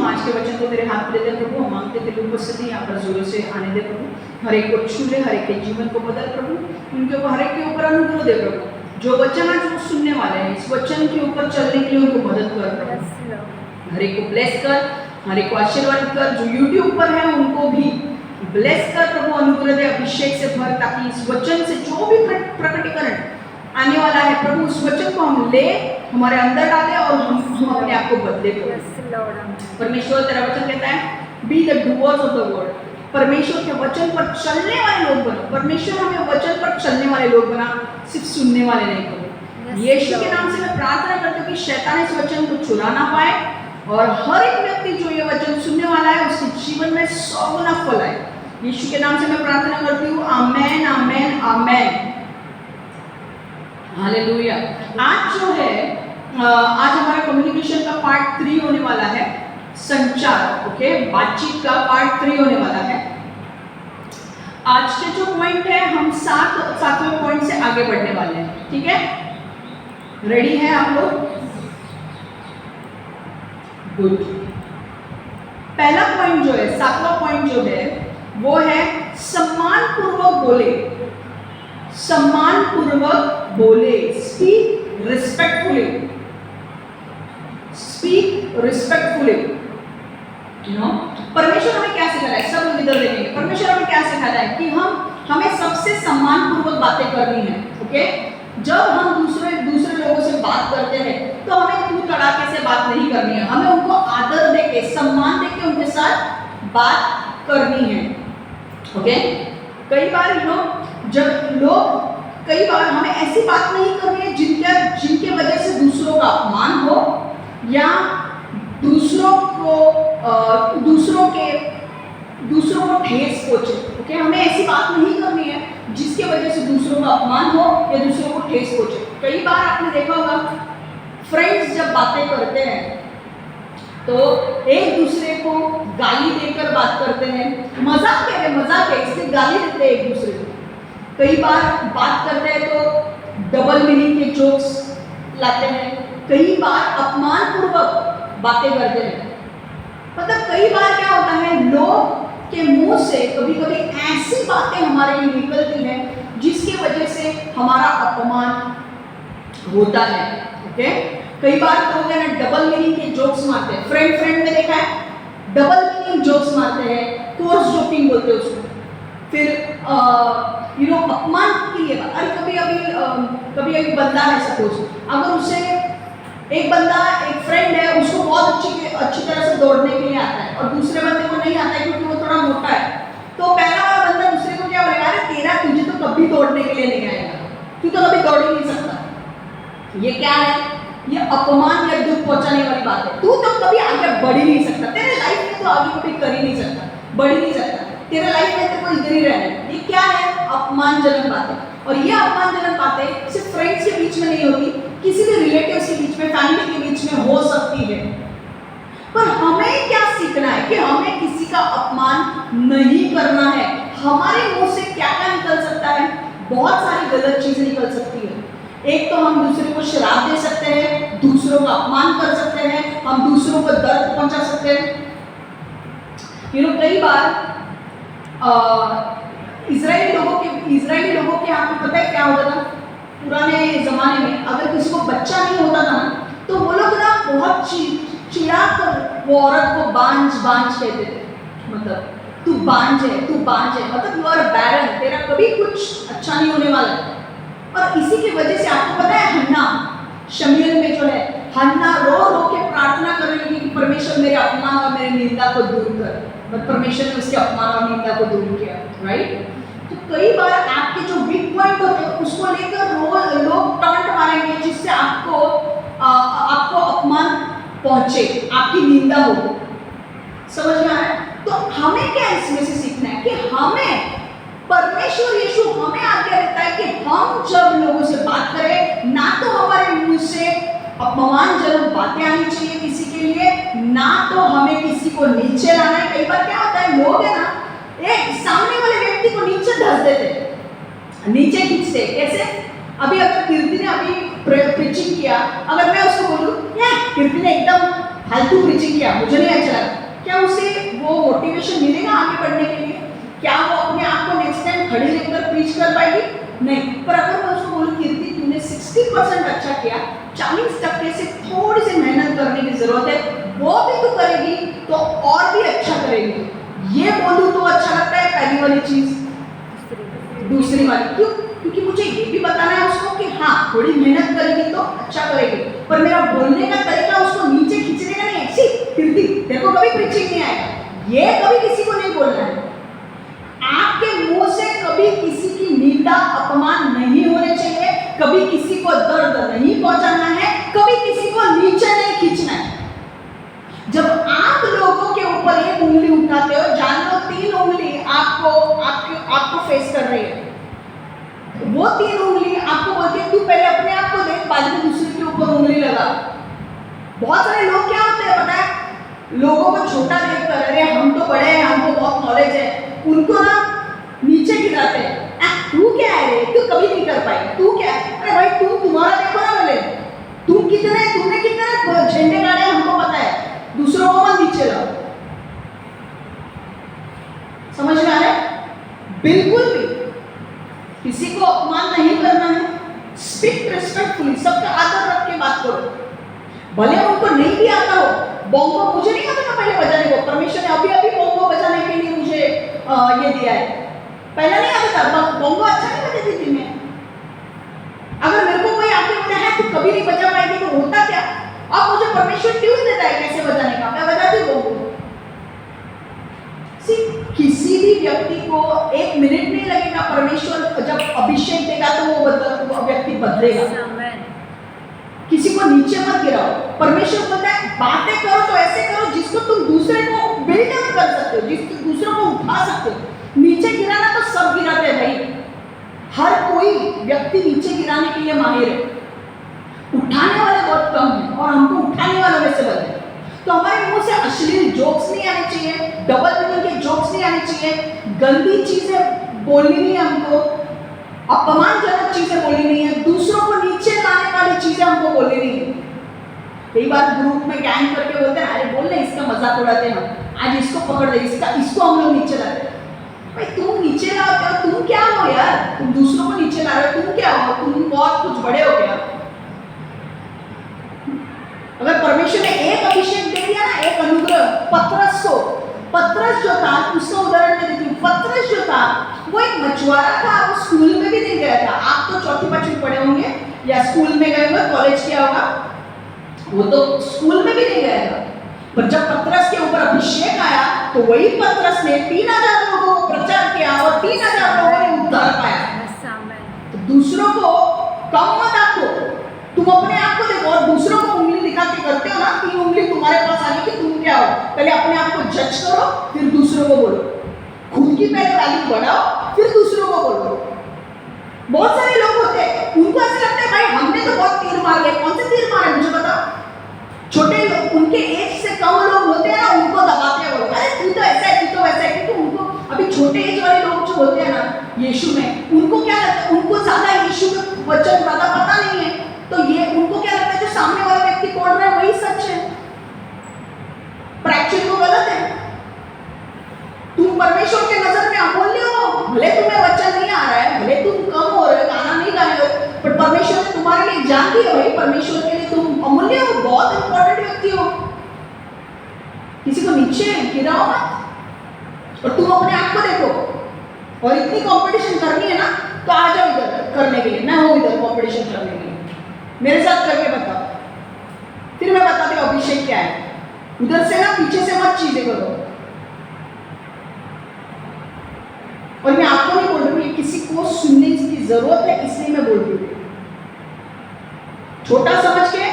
आज के वचन को तेरे हाथ में देते हैं प्रभु, हम मांगते तेरी उपस्थिति यहाँ पर जोरों से आने दे प्रभु, हर एक को छू ले, हर एक के जीवन को बदल प्रभु, उनके ऊपर हर एक के ऊपर अनुग्रह दे प्रभु, जो वचन आज वो सुनने वाले हैं इस वचन के ऊपर चलने के लिए उनको मदद कर प्रभु, हर एक को ब्लेस कर, हर एक को आशीर्वाद कर, जो यूट्यूब पर है उनको भी ब्लेस कर प्रभु, अनुग्रह दे, अभिषेक से भर, ताकि इस वचन से जो भी प्रकटीकरण आने वाला है प्रभु उस वचन को हम ले, हमारे अंदर डाले और हम अपने आप को बदले प्रभु। परमेश्वर तेरा वचन कहता है be the doers of the word, परमेश्वर के वचन पर चलने वाले लोग बनो, परमेश्वर हमें वचन पर चलने वाले लोग बना, सिर्फ सुनने वाले नहीं प्रभु। यीशु के नाम से मैं प्रार्थना करती हूँ कि शैतान इस वचन को चुरा ना पाए और हर एक व्यक्ति जो ये वचन सुनने वाला है उसके जीवन में 100 गुना फल आए। यीशु के नाम से मैं प्रार्थना करती हूँ, आमेन आमेन आमेन, हालेलुया। आज जो है आज हमारा कम्युनिकेशन का पार्ट 3 होने वाला है, संचार, ओके, बातचीत का पार्ट 3 होने वाला है। आज के जो पॉइंट है हम 7वें पॉइंट से आगे बढ़ने वाले हैं, ठीक है? रेडी है आप लोग? गुड। पहला पॉइंट जो है, 7वां पॉइंट जो है वो है सम्मानपूर्वक बोले, सम्मानपूर्वक बोले, speak respectfully, speak respectfully, you know. परमेश्वर हमें क्या सिखाता है, सब लोग इधर देखेंगे, परमेश्वर हमें क्या सिखाता है कि हमें सबसे सम्मानपूर्वक बातें करनी है, ओके? जब हम दूसरे लोगों से बात करते हैं तो हमें तू तड़ाके से बात नहीं करनी है, हमें उनको आदर देके, सम्मान देके उनके साथ बात करनी है, ओके? कई बार यू नो जब लोग, कई बार हमें ऐसी बात नहीं करनी है जिनके वजह से दूसरों का अपमान हो या दूसरों को ठेस पहुंचे, ओके? हमें ऐसी बात नहीं करनी है जिसके वजह से दूसरों का अपमान हो या दूसरों को ठेस पहुंचे। कई बार आपने देखा होगा फ्रेंड्स जब बातें करते हैं तो एक दूसरे को गाली देकर बात करते हैं, मजाक है इसलिए गाली देते हैं एक दूसरे को। कई बार बात करते हैं तो डबल मीनिंग के जोक्स लाते हैं, कई बार अपमानपूर्वक बातें करते हैं। मतलब कई बार क्या होता है, लोग के मुंह से कभी कभी ऐसी बातें हमारे लिए निकलती हैं जिसकी वजह से हमारा अपमान होता है, ओके? कई बार तो लोग ना डबल मीनिंग के जोक्स मारते हैं, फ्रेंड में देखा है, डबल मीनिंग जोक्स मारते हैं, कोर्स जोकिंग बोलते हैं उसको। फिर यू नो अपमान के लिए, अरे कभी अभी बंदा है सपोज, अगर उसे एक फ्रेंड है, उसको बहुत अच्छी तरह से दौड़ने के लिए आता है और दूसरे बंदे को नहीं आता है क्योंकि वो थोड़ा मोटा है, तो पहला वाला बंदा दूसरे को क्या बोलेगा, अरे तुझे तो कभी दौड़ने के लिए नहीं आएगा, तू तो कभी दौड़ ही नहीं सकता। ये क्या है? ये अपमान या दुख पहुंचाने वाली बात है। तू तो कभी आगे बढ़ ही नहीं सकता, तेरे लाइफ में तो आगे कभी कर ही नहीं सकता, बढ़ ही नहीं सकता, तेरे लाइफ में तो कोई इधर ही रहना है। ये क्या है? अपमानजनक बातें। और ये अपमानजनक बातें सिर्फ फ्रेंड्स के बीच में नहीं होती, किसी भी रिलेटिव्स के बीच में, फैमिली के बीच में हो सकती है। पर हमें क्या सीखना है कि हमें किसी का अपमान नहीं करना है। हमारे मुंह से क्या क्या निकल सकता है? बहुत सारी गलत चीजें निकल सकती है। एक तो हम दूसरे को श्राप दे सकते हैं, दूसरों का अपमान कर सकते हैं, हम दूसरों को दर्द पहुंचा सकते हैं। यू नो कई बार इजरायली लोगों के यहाँ पे पता है क्या होता था? पुराने ज़माने में अगर किसी को बच्चा नहीं होता था ना, तो वो लोग ना बहुत चिढ़ा कर वो औरत को बांझ कहते थे। मतलब तू बांझ है, मतलब यू आर बैरन, तेरा कभी कुछ अच्छा नहीं होने वाला है। और इसी की वजह से आपको पता है हन्ना, शमूएल में जो है, हन्ना रो के प्रार्थना करने लगी कि परमेश्वर मेरे अपमान और मेरे निंदा को दूर कर। बट परमेश्वर ने उसके अपमान और निंदा को दूर किया, राइट? तो कई बार आपके जो वीक पॉइंट होते हैं उसको लेकर लोग टॉन्ट मारेंगे जिससे आपको अपमान पहुंचे, आपकी निंदा हो। समझ में आ रहा है? तो हमें क्या इसमें से सीखना है कि हमें परमेश्वर यीशु हमें आज्ञा देता है कि हम जब लोगों से बात करें, ना तो हमारे मुंह से अपमानजनक बातें आनी चाहिए किसी के लिए, ना तो हमें किसी को नीचे लाना है। कई बार क्या होता है, लोग है ना एक सामने वाले व्यक्ति को नीचे धस देते, नीचे खींचते। कैसे? अभी अगर कीर्ति ने अभी प्रीचिंग किया, अगर मैं उसको बोलूं कीर्ति ने एकदम फालतू प्रीचिंग किया, मुझे नहीं अच्छा लगा, क्या उसे वो मोटिवेशन मिलेगा आगे बढ़ने के लिए? क्या वो अपने आप को नेक्स्ट टाइम खड़ी लेकर प्रीच कर पाएगी? नहीं। पर अगर मैं उसको बोलूं कीर्ति तूने 60% अच्छा किया, 40% से थोड़ी सी मेहनत करने की जरूरत है, वो भी तू करेगी तो और भी अच्छा करेगी, ये बोलूं तो अच्छा लगता है पहली वाली चीज। दूसरी वाली क्यों? क्योंकि मुझे ये भी बताना है उसको कि हाँ थोड़ी मेहनत करेगी तो अच्छा करेगी, पर मेरा बोलने का तरीका उसको नीचे खींचने का नहीं। ऐसी कीर्ति तेरे को कभी प्रीचिंग नहीं आएगा, ये कभी किसी को नहीं बोलना है। आपके मुंह से कभी किसी की निंदा अपमान नहीं होने चाहिए, कभी किसी को दर्द नहीं पहुंचाना है, कभी किसी को नीचे नहीं खींचना है। जब आप लोगों के ऊपर एक उंगली उठाते हो, जान लो 3 उंगली आपको फेस कर रही है, वो 3 उंगली आपको बोलती है तू पहले अपने आप को देख, बाद में दूसरे के ऊपर उंगली लगा। बहुत सारे लोग क्या होते हैं पता है, लोगों को छोटा देखकर अरे हम तो बड़े हैं, हमको बहुत नॉलेज है, उनको ना नीचे गिराते हैं। तू क्या है रे, तू कभी नहीं कर पाएगा, तू क्या है? अरे भाई तुम्हारा देखो ना, पहले तुमने कितने झंडे गाड़े हमको पता है, दूसरों को मत नीचे लाओ। समझ में आ रहा है? बिल्कुल भी किसी को अपमान नहीं करना है, स्पीक रिस्पेक्टफुली, सबका आदर रख के बात करो, भले उनको नहीं भी आता हो। बोंगो मुझे नहीं आता था पहले बजाने को, परमेश्वर ने अभी अभी बोंगो बजाने के लिए मुझे ये दिया है, पहले नहीं आता था, बोंगो अच्छा नहीं बजाती थी मैं। अगर मेरे को कोई आके बोले है तू कभी नहीं बजा पाएगी तो होता क्या, अब मुझे परमेश्वर ट्यून देता है कैसे बजाने का, मैं बजाती हूँ बोंगो। किसी भी व्यक्ति को 1 मिनट नहीं लगेगा, परमेश्वर जब अभिषेक देगा तो वो व्यक्ति बदलेगा। किसी को नीचे मत गिराओ, परमेश्वर बोलता है बातें करो तो ऐसे करो जिसको तुम दूसरे को बिल्डअप कर सकते हो, जिसको दूसरों को उठा सकते हो। नीचे गिराना तो सब गिराते हैं भाई, हर कोई व्यक्ति नीचे गिराने के लिए माहिर है, उठाने वाले बहुत कम है, और हमको उठाने वालों में से बने। तो हमारे मुंह से अश्लील जोक्स नहीं आने चाहिए, डबल मीनिंग के जोक्स नहीं आने चाहिए, गंदी चीजें बोलनी नहीं है हमको, अपमानजनक चीजें बोलनी नहीं है, दूसरों को नीचे लाने वाली चीजें हमको बोलनी नहीं है। कई बार ग्रुप में गैंग करके बोलते हैं अरे बोल रहे इसका मजाक उड़ाते हैं, आज इसको पकड़ दे, इसको हम लोग नीचे लाते हैं। भाई तुम नीचे लाते हो, तुम क्या हो यार, तुम दूसरों को नीचे ला रहे हो, तुम क्या हो, तुम बहुत कुछ बड़े हो गया। अगर परमेश्वर ने एक अभिषेक दे दिया ना, एक अनुग्रह पतरस को, पतरस जो था उसका उदाहरण मैं देती हूँ। पतरस जो था वो एक मछुआरा था, वो स्कूल में भी नहीं गया था। आप तो 4th-5वीं पढ़े होंगे या स्कूल में गए होंगे, कॉलेज किया होगा, वो तो स्कूल में भी नहीं गया था। पर जब पतरस के ऊपर अभिषेक आया तो वही पतरस ने 3000 लोगों को प्रचार किया और 3000 लोगों ने उद्धार पाया। तो दूसरों को कम मत आंको, तुम अपने आप को देखो, और दूसरों को उंगली दिखा के करते हो ना, 3 उंगली तुम्हारे पास आने की, तुम क्या हो, पहले अपने आप को जज करो फिर दूसरों को बोलो, खुद की पहले वैल्यू बढ़ाओ फिर दूसरों को बोलो। बहुत सारे लोग होते हैं उनको ऐसा लगता है भाई हमने तो बहुत तीर मार लिए, कौन से तीर मारे मुझे बता। छोटे लोग, उनके एज से कम लोग होते हैं ना, उनको दबाते हैं, बोलो अरे तू तो ऐसा है, तू तो वैसा है, क्योंकि उनको अभी छोटे एज वाले लोग जो होते हैं ना यीशु में, उनको क्या लगता है, उनको ज्यादा यीशु के वचन ज्यादा पता नहीं है, तो ये उनको क्या लगता है जो सामने वाला व्यक्ति बोल रहा है वही सच है, पर एक्चुअली वो गलत है। तुम परमेश्वर के नजर में अमूल्य हो, भले तुम्हें वचन नहीं आ रहा है, भले तुम कम हो रहे हो, गाना नहीं गा रहे हो, पर परमेश्वर ने तुम्हारे लिए जान दी है भाई, परमेश्वर के लिए तुम अमूल्य हो, बहुत इंपॉर्टेंट व्यक्ति हो। किसी को नीचे गिराओ मत, और तुम अपने आप को देखो। और इतनी कंपटीशन करनी है ना तो आ जाओ इधर करने के लिए, मैं हूं इधर कंपटीशन करने के लिए, मेरे साथ करके बताओ, फिर मैं बताती हूँ अभिषेक क्या है। उधर से ना पीछे से मत चीजें करो। और मैं आपको नहीं बोल रही हूँ, ये किसी को सुनने की जरूरत है इसलिए मैं बोल रही हूँ। छोटा समझ के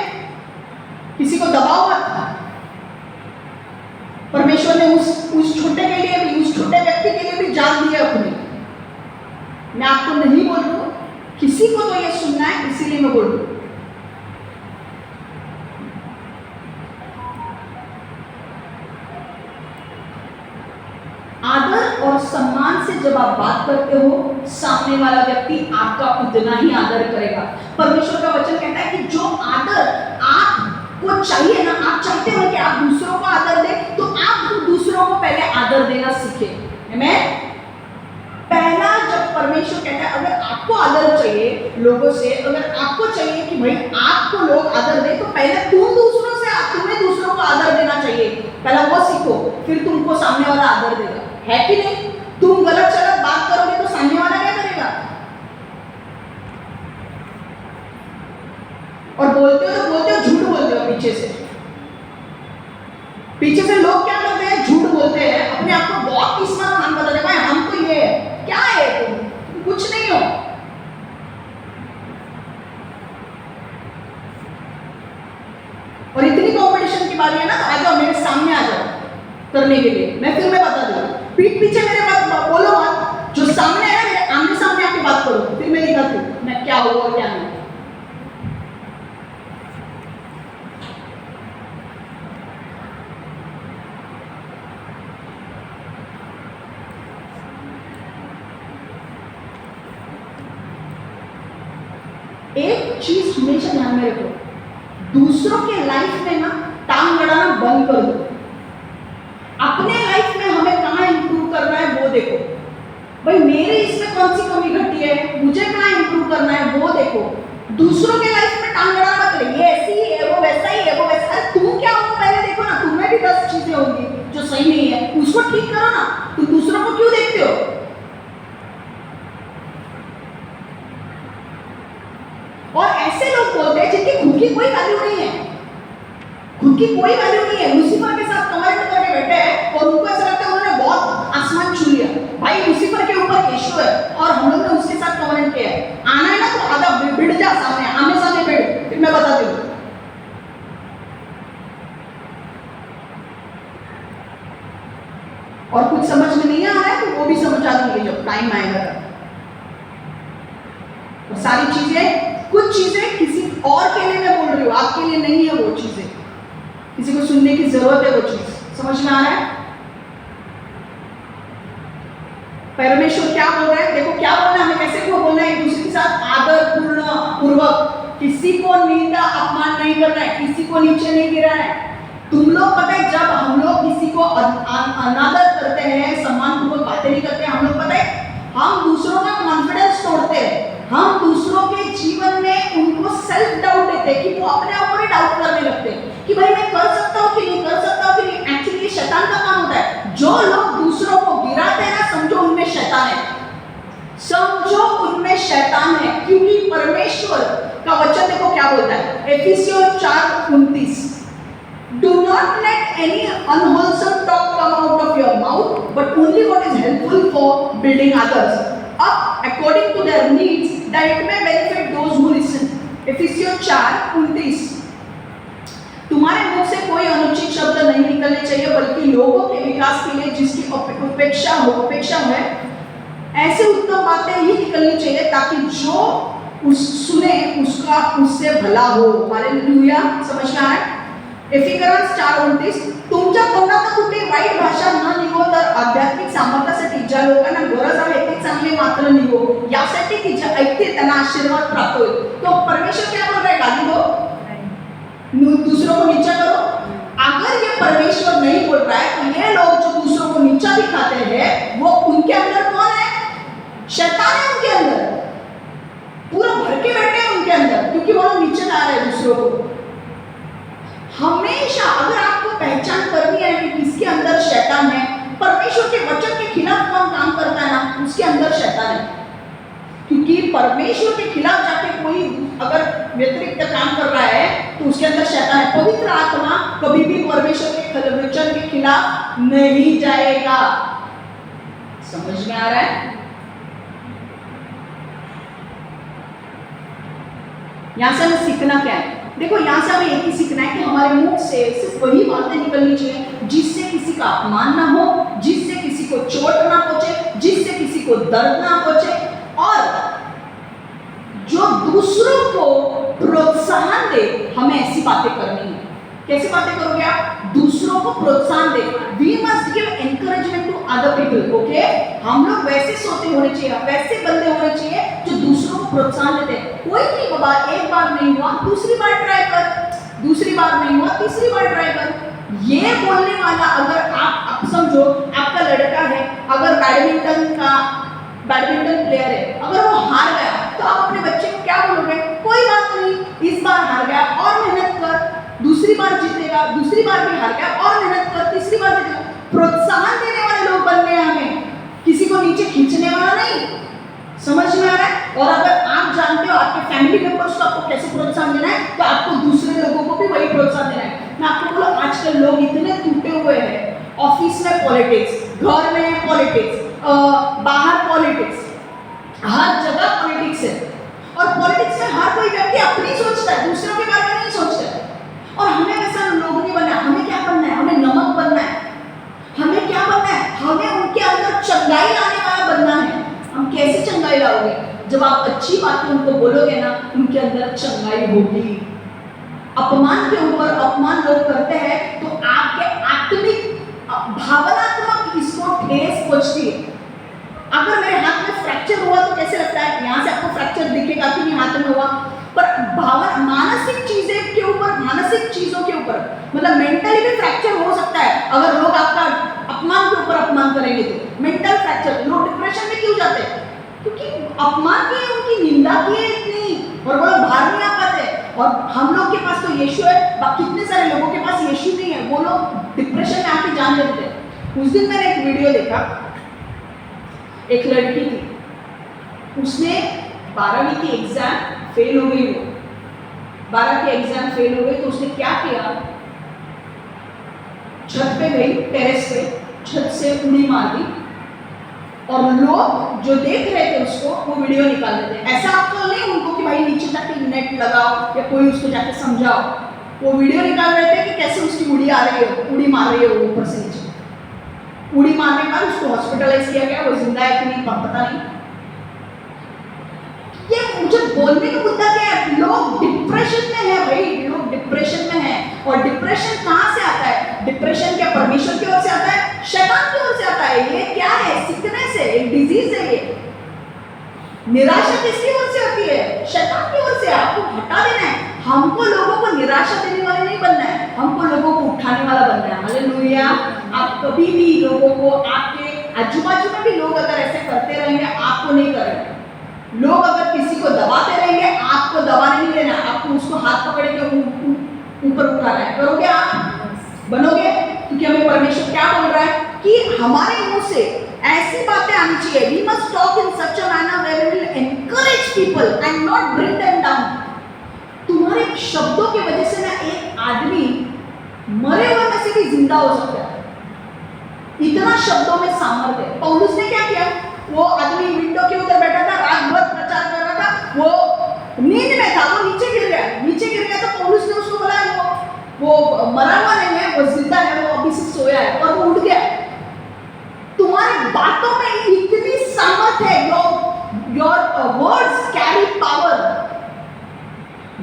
किसी को दबाओ मत। परमेश्वर ने उस छोटे के लिए भी, उस छोटे व्यक्ति के लिए भी जान दिया अपनी। मैं आपको नहीं बोल रही हूँ, किसी को तो ये सुनना है इसीलिए मैं बोल रही हूँ। आदर और सम्मान से जब आप बात करते हो, सामने वाला व्यक्ति आपका उतना ही आदर करेगा। परमेश्वर का वचन कहता है कि जो आदर आप आपको चाहिए ना, आप चाहते हो कि आप दूसरों को आदर दें, तो आप दूसरों को पहले आदर देना सीखें। आमेन। पहला जब परमेश्वर कहता है अगर आपको आदर चाहिए लोगों से, अगर आपको चाहिए कि भाई आपको लोग आदर दें, तो पहले तुम्हें दूसरों को आदर देना चाहिए। पहला वो सीखो, फिर तुमको सामने वाला आदर देगा, है कि नहीं? तुम गलत सलत बात करोगे तो सामने वाला क्या करेगा? और बोलते हो झूठ बोलते हो पीछे से लोग क्या करते हैं? झूठ बोलते हैं, अपने आप को बहुत किस्मत खान बताते हैं, भाई हम तो ये है। क्या है तुम कुछ नहीं हो। और इतनी कंपटीशन की बारी है ना, तो आ जाओ मेरे सामने, आ जाओ करने के लिए। मैं बता दूंगा, पीठ पीछे मेरे बात बोलो मत, जो सामने है ना मेरे आमने सामने आके बात करो, फिर मैं दिखाती हूँ मैं क्या हुआ क्या नहीं। एक चीज हमेशा ध्यान में रखो, दूसरों के लाइफ में ना टांग अड़ाना बंद कर दो। अपने लाइफ में हमें कहाँ इंप्रूव करना है वो देखो। भाई मेरे इसमें कौन सी कमी घटी है, मुझे कहाँ इंप्रूव करना है वो देखो। दूसरों के लाइफ में टांग अड़ाना मत करो, ये ऐसी ही है, वो वैसा ही है, वो वैसा। अरे तुम क्या हो पहले देखो ना, तुम्हें भी 10 चीजें होंगी जो सही नहीं है, उसको ठीक करो ना। तुम दूसरों को क्यों देखते हो? और ऐसे लोग बोलते हैं जिनकी खुद की कोई वैल्यू नहीं है, खुद की कोई वैल्यू नहीं है, लूसीफर के साथ कमेंट करके बैठे हैं और उनको ऐसा लगता है उन्होंने बहुत आसमान छू लिया। भाई लूसीफर के ऊपर यीशु है और हम लोग ने उसके साथ कमेंट किया है। आना है ना तो आधा भिड़ जा सामने, आमने सामने भिड़, फिर मैं बताती हूँ। और कुछ समझ में नहीं आ रहा है तो वो भी समझा दूंगी जब टाइम आएगा। तो सारी चीजें, कुछ चीजें किसी और के लिए मैं बोल रही हूँ, आपके लिए नहीं है वो चीजें, किसी को सुनने की जरूरत है वो चीज। समझ में आ रहा है? परमेश्वर क्या बोल रहा है? देखो क्या बोलना है, हमें कैसे को बोलना है एक दूसरे के साथ आदर पूर्वक। किसी को निंदा अपमान नहीं करना है, किसी को नीचे नहीं गिराना है। तुम लोग पता है जब हम लोग किसी को अनादर करते हैं, सम्मानपूर्वक बातें नहीं करते, हम लोग पता है हम दूसरों का कॉन्फिडेंस तोड़ते हैं, हम दूसरों के जीवन में उनको सेल्फ डाउट देते हैं कि वो अपने ऊपर ही डाउट करने लगते हैं कि भाई मैं कर सकता हूँ कि नहीं कर सकता हूँ कि नहीं। एक्चुअली ये शैतान का काम होता है। जो लोग दूसरों को गिराते हैं ना, समझो उनमें शैतान है, समझो उनमें शैतान है। क्योंकि परमेश्वर का वचन देखो क्या बोलता है, एफिसियों 4:29, Do not let any unwholesome talk come out of your mouth, but only what is helpful for building others up according to their needs, that it may benefit those who listen. एफिसियों 4:29, तुम्हारे मुख से कोई अनुचित शब्द नहीं निकलने चाहिए, बल्कि लोगों के विकास के लिए जिसकी उपेक्षा हो ऐसे उत्तम बातें ही निकलनी चाहिए, ताकि जो सुने उसका उससे भला हो। हालेलुया। समझ में आ रहा है? एफिकरांस 4:29, तुमच्या तोंडात कुठली वाईट भाषा न निघो, तर आध्यात्मिक सामर्थ्यासाठी ज्या लोकांना गरज आहे ते चांगले मात्र निघो, यासाठी की जे ऐकते त्यांना आशीर्वाद प्राप्त होईल। तो परमेश्वर क्या बोल रहा है? गाली दो, दूसरों को नीचा करो। अगर ये परमेश्वर नहीं बोल रहा है तो ये लोग जो दूसरों को नीचा दिखाते हैं वो उनके अंदर कौन है? शैतान है उनके अंदर, पूरा भर के बैठे हैं उनके अंदर, क्योंकि वो लोग नीचे ला रहे हैं दूसरों को। हमेशा अगर आपको पहचान करनी है कि किसके अंदर शैतान है, परमेश्वर के वचन के खिलाफ कौन काम करता है ना, उसके अंदर शैतान है। क्योंकि परमेश्वर के खिलाफ जाके कोई अगर व्यतिरिक्त काम कर रहा है तो उसके अंदर शैतान है। पवित्र आत्मा कभी भी परमेश्वर के वचन के खिलाफ नहीं जाएगा। समझ में आ रहा है? यहां से हमें सीखना क्या है? देखो यहाँ से हमें एक ही सीखना है कि हमारे मुख से सिर्फ वही बातें निकलनी चाहिए जिससे किसी का अपमान ना हो, जिससे किसी को चोट ना पहुंचे, जिससे किसी को दर्द ना पहुंचे, और जो दूसरों को प्रोत्साहन दे। हमें ऐसी बातें करनी है। कैसी बातें करोगे आप? दूसरों को प्रोत्साहन दे। We must give encouragement to other people. Okay, हम लोग वैसे सोते होने चाहिए, वैसे बंदे होने चाहिए जो दूसरों को प्रोत्साहन देते हैं। कोई नहीं बाबा, एक बार नहीं हुआ, दूसरी बार ट्राई कर, दूसरी बार नहीं हुआ, तीसरी बार ट्राई कर। ये बोलने वाला अगर आप समझो आपका लड़का है, अगर बैडमिंटन प्लेयर है, अगर वो हार गया तो आप अपने बच्चे को क्या बोलोगे? कोई बात नहीं, इस बार हार गया और मेहनत कर, दूसरी बार जीतेगा, दूसरी बार भी हार गया और मेहनत कर, तीसरी बार जीतेगा। प्रोत्साहन देने वाले लोग बनने हैं हमें, किसी को नीचे खींचने वाला नहीं। समझ में आ रहा है? और अगर आप जानते हो आपके फैमिली मेंबर्स को आपको कैसे प्रोत्साहन देना है, तो आपको दूसरे लोगों को भी वही प्रोत्साहन देना है। मैं आपको बोला, आजकल लोग इतने टूटे हुए हैं, ऑफिस में पॉलिटिक्स, घर में पॉलिटिक्स, बाहर पॉलिटिक्स, हर जगह पॉलिटिक्स है। और पॉलिटिक्स में हर कोई व्यक्ति अपनी सोचता है, दूसरों के बारे में नहीं सोचता है। और हमें वैसा लोग नहीं बनना है। हमें क्या बनना है? हमें नमक बनना है। हमें क्या बनना है? हमें उनके अंदर चंगाई लाने वाला बनना है। हम कैसे चंगाई लाओगे? जब आप अच्छी बातें उनको बोलोगे ना, उनके अंदर चंगाई होगी। अपमान के ऊपर अपमान लोग करते हैं तो आपके आत्मिक भावनात्मक इसको ठेस पहुंचती है। अगर मेरे हाथ में फ्रैक्चर हुआ तो कैसे लगता है? यहाँ से आपको फ्रैक्चर दिखेगा कि नहीं हाथ में हुआ, पर भावना मानसिक चीजें के ऊपर, मानसिक चीजों के ऊपर, मतलब मेंटली भी फ्रैक्चर हो सकता है। अगर लोग आपका अपमान के ऊपर अपमान करेंगे तो मेंटल फ्रैक्चर। लोग डिप्रेशन में क्यों जाते हैं? क्योंकि अपमान किए, उनकी निंदा किए इतनी, और वो लोग बाहर नहीं आ पाते। और हम लोग के पास तो यीशु है, बाकी कितने सारे लोगों के पास यीशु नहीं है, वो लोग डिप्रेशन में आके जान देते हैं। उस दिन मैंने एक वीडियो देखा, एक लड़की थी, उसने 12वीं की एग्जाम फेल हो गई। वो 12 की एग्जाम फेल हो गई तो उसने क्या किया? छत पे गई, टेरेस पे, छत से उड़ी मार दी, और लोग जो देख रहे थे उसको, वो वीडियो निकाल देते हैं। ऐसा आपको नहीं उनको कि भाई नीचे जाके नेट लगाओ या कोई उसको जाके समझाओ। वो वीडियो निकाल रहे थे कि कैसे उसकी उड़ी आ रही है, उड़ी मार रही है वो ऊपर से नीचे। उड़ी मारने के बाद उसको हॉस्पिटलाइज किया गया, वो जिंदा है कि नहीं पता नहीं। ये मुझे बोलने का मुद्दा क्या है? लोग डिप्रेशन में है भाई, लोग डिप्रेशन में है। और डिप्रेशन कहाँ से आता है? डिप्रेशन क्या परमेश्वर की ओर से आता है? शैतान की ओर से आता है। ये क्या है? सिकनेस है, एक डिजीज है ये। निराशा किसकी ओर से आती है? शैतान की ओर से। आपको हटा देना है। हमको लोगों को निराशा देने वाले नहीं बनना है, हमको लोगों को उठाने वाला बनना है। हालेलुया। आप कभी भी लोगों को, आपके आजू बाजू में भी लोग अगर ऐसे करते रहेंगे, आपको नहीं करेंगे। लोग अगर किसी को दबाते रहेंगे, आपको दबाने नहीं देना, आपको उसको हाथ पकड़ के ऊपर उठाना है। करोगे आप? बनोगे? क्योंकि हमें परमेश्वर क्या बोल रहा है कि हमारे मुंह से ऐसी बातें आनी चाहिए। We must talk in such a manner where we will encourage people and not bring them down. तुम्हारे शब्दों की वजह से ना एक आदमी मरे हुए में से भी जिंदा हो सकता है। इतना शब्दों में सामर्थ्य है। पौलुस ने क्या किया? वो आदमी विंडो के ऊपर बैठा था, रात भर प्रचार कर रहा था, वो नींद में था, वो नीचे गिर गया। नीचे गिर गया तो पौलुस ने उसको बोला वो मरा हुआ नहीं है, वो जिंदा है, वो अभी से सोया है, और वो उठ गया। तुम्हारी बातों में इतनी सामर्थ्य है। Your words carry power.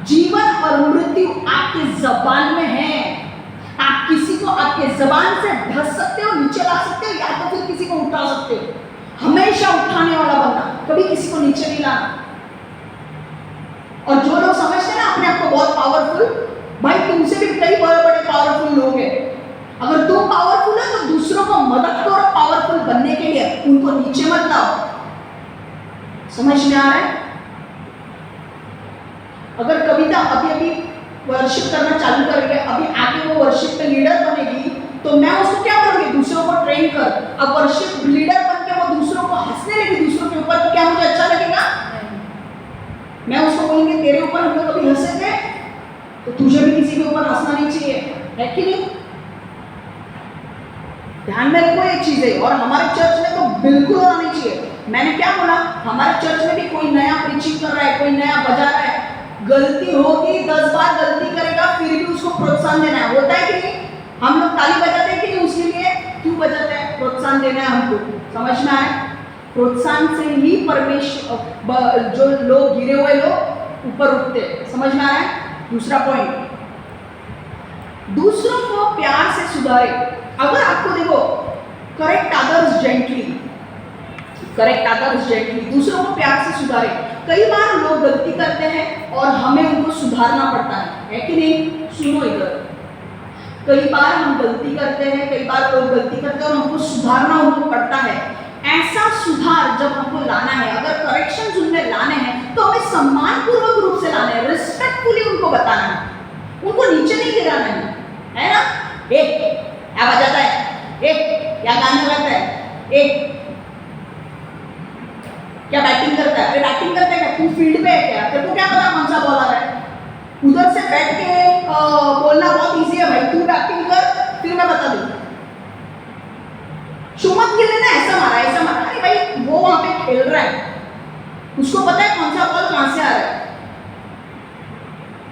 जीवन और मृत्यु आपके जबान में है। आप किसी को आपके जबान से ढस सकते हो, नीचे ला सकते हो, या तो फिर किसी को उठा सकते हो। हमेशा उठाने वाला बनना, कभी किसी को नीचे नहीं लाना। और जो लोग समझते हैं ना अपने आप को बहुत पावरफुल, भाई तुमसे भी कई बड़े बड़े पावरफुल लोग हैं। अगर तुम पावरफुल है तो दूसरों को मदद करो पावरफुल बनने के लिए, उनको नीचे मत लाओ। समझ में आ रहा है? अगर कविता अभी वर्शिप करना चालू करेंगे, अभी आगे वो वर्शिप में लीडर बनेगी, तो मैं उसको क्या करूंगी? दूसरों को ट्रेन कर। अब वर्शिप लीडर बन के वो दूसरों को हंसने लगी दूसरों के ऊपर, तो क्या मुझे अच्छा लगेगा? मैं उसको बोलूंगी तेरे ऊपर हम लोग कभी हंसे थे, तो तुझे भी किसी के ऊपर हंसना नहीं चाहिए, है कि नहीं? ध्यान में रखो ये चीजें। और हमारे चर्च में तो बिल्कुल होना नहीं चाहिए। मैंने क्या बोला? हमारे चर्च में भी कोई नया प्रीचिंग कर रहा है, कोई नया बजा रहा है, गलती होगी, 10 बार गलती करेगा, फिर भी उसको प्रोत्साहन देना है। होता है कि नहीं? हम लोग ताली बजाते हैं कि नहीं? उसके लिए क्यों बजाते हैं? प्रोत्साहन देना है हमको। समझ में आया? प्रोत्साहन से ही परमेश्वर, जो लोग गिरे हुए लोग ऊपर उठते हैं। समझ में आ रहा है? दूसरा पॉइंट, दूसरों को प्यार से सुधारे। अगर आपको देखो, correct others gently, correct others gently, दूसरों को प्यार से सुधारे। कई बार लोग गलती करते हैं और हमें उनको सुधारना पड़ता है कि नहीं? सुनो इधर, कई बार हम गलती करते हैं, कई बार लोग गलती करते हैं और हमको सुधारना उनको पड़ता है। ऐसा सुधार जब हमको लाना है, अगर करेक्शन उनमें लाने हैं तो हमें सम्मानपूर्वक रूप से लाने हैं, रिस्पेक्टफुली उनको बताना है, उनको नीचे नहीं गिराना है ना। क्या बजाता है, क्या गाना गाता है, क्या बैटिंग करता है, अरे बैटिंग करता है क्या, तू फील्ड पे है क्या, तेरे को क्या पता कौन सा बॉल आ रहा है। उधर से बैठ के बोलना बहुत इजी है भाई, तू बैटिंग कर फिर मैं बता दूँ। शुभमन गिल ने ना ऐसा मारा, अरे भाई वो वहां पे खेल रहा है, उसको पता है कौन सा बॉल कहां से आ रहा है।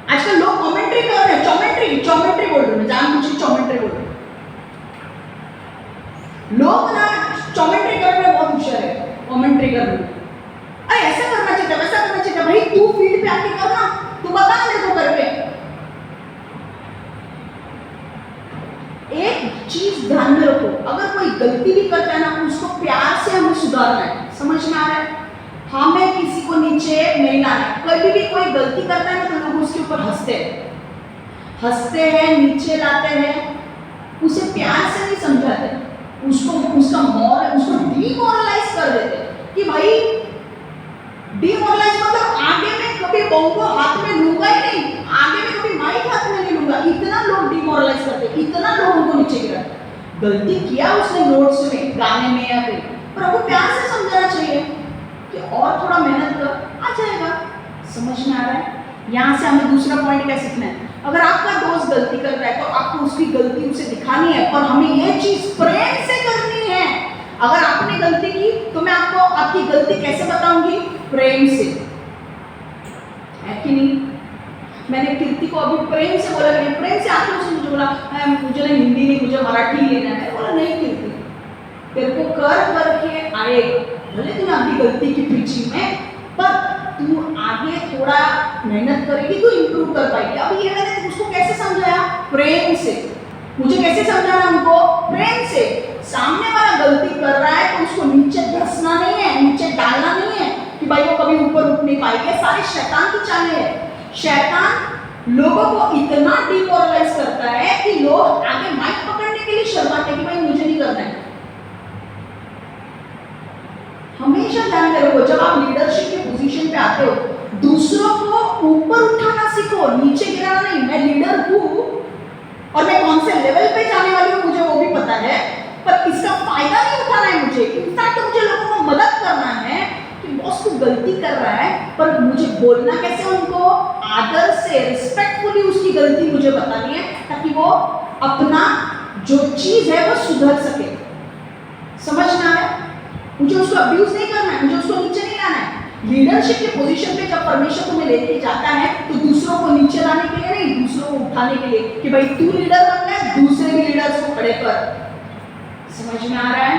आजकल लोग कमेंट्री कर रहे हैं, चौमेंट्री बोल रहे हैं, जानबूझ के चौमेंट्री बोल रहे हैं। लोग ना चौमेंट्री करने में बहुत होशियार है, कमेंट्री करने में। अरे ऐसा करना चाहिए, वैसा करना चाहिए, भाई तू फील्ड पे आके करना, तू बता ना मेरे को करके। एक चीज ध्यान में रखो, अगर कोई गलती भी करता है ना, उसको प्यार से हमें सुधारना है। समझ में आ रहा है, हमें किसी को नीचे नहीं लाना है। कभी भी कोई गलती करता है ना तो लोग उसके ऊपर हंसते हैं, नीचे लाते हैं, उसे प्यार से नहीं समझाते, उसको डीमोरलाइज कर देते कि भाई डीमोरलाइज मतलब आगे में कभी बॉल को हाथ में लूंगा ही नहीं, आगे में कभी माइक हाथ में नहीं लूंगा। इतना लोग डीमोरलाइज करते, इतना लोग उनको नीचे गिराते। गलती किया उसने नोट्स में, गाने में या फिर, पर आपको प्यार से समझाना चाहिए कि और थोड़ा मेहनत कर, आ जाएगा। समझ में आ रहा है। यहाँ से हमें दूसरा पॉइंट क्या सीखना है, अगर आपका दोस्त गलती कर रहा है तो आपको उसकी गलती उसे दिखानी है, और हमें यह चीज प्रेम से करनी है। अगर आपने गलती की तो मैं आपको आपकी गलती कैसे बताऊंगी, प्रेम से, है कि नहीं। मैंने कीर्ति को अभी प्रेम से बोला, प्रेम से आके उसने मुझे बोला मुझे ना हिंदी नहीं, मुझे मराठी लेना है। बोला नहीं कीर्ति, तेरे को कर करके आएगा, भले तूने अपनी गलती की पीछे में, पर तू आगे थोड़ा मेहनत करेगी तो इंप्रूव कर पाएगी। अब ये मैंने उसको कैसे समझाया, प्रेम से। मुझे कैसे समझाना उनको, प्रेम से। सामने वाला गलती कर रहा है तो उसको नीचे धसना नहीं है, नीचे डालना नहीं है कि भाई वो कभी ऊपर उठ नहीं पाएगी। सारे शैतान की चालें हैं। शैतान लोगों को इतना डिमोरलाइज करता है कि लोग आगे माइक पकड़ने के लिए शर्माते कि भाई मुझे नहीं करना है। हमेशा ध्यान में रखो, जब आप लीडरशिप के पोजीशन पे आते हो, दूसरों को ऊपर उठाना सीखो, नीचे गिराना नहीं। मैं लीडर हूँ और मैं कौन से लेवल पे जाने वाली हूँ मुझे वो भी पता है, पर इसका फायदा नहीं उठाना है मुझे। इनफैक्ट मुझे लोगों को मदद करना है कि बॉस को गलती कर रहा है, पर मुझे बोलना कैसे, उनको आदर से, रिस्पेक्टफुली उसकी गलती मुझे बतानी है, ताकि वो अपना जो चीज है वो सुधर सके। समझ में आ रहा है। मुझे उसको अब्यूज नहीं करना है, मुझे उसको नीचे नहीं लाना है। लीडरशिप के पोजीशन पे जब परमेश्वर तुम्हें लेके जाता है तो दूसरों को नीचे लाने के लिए नहीं, दूसरों को उठाने के लिए कि भाई तू लीडर बनना है, दूसरे भी लीडर्स को खड़े कर। समझ में आ रहा है।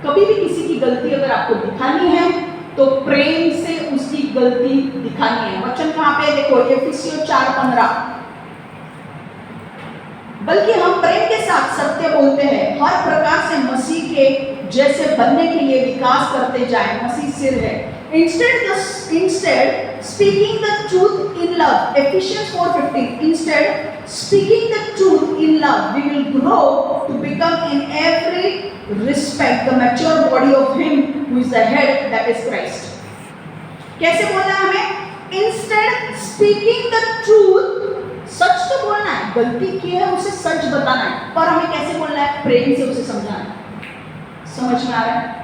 कभी भी किसी की गलती अगर आपको दिखानी है तो प्रेम से उसकी गलती दिखानी है। वचन कहां पे देखो, एफिसियों 4:15। बल्कि हम प्रेम के साथ सत्य बोलते हैं, हर प्रकार से मसीह के जैसे बनने के लिए विकास करते जाएं। मसीह सिर है। Instead speaking the truth in love, Ephesians 4:15. Instead speaking the truth in love, we will grow to become in every respect the mature body of Him who is the head, that is Christ. कैसे बोलना है हमें? Instead speaking the truth, सच तो बोलना है, गलती की है उसे सच बताना है, पर हमें कैसे बोलना है? प्रेम से उसे समझाना है। समझ में आ रहा है।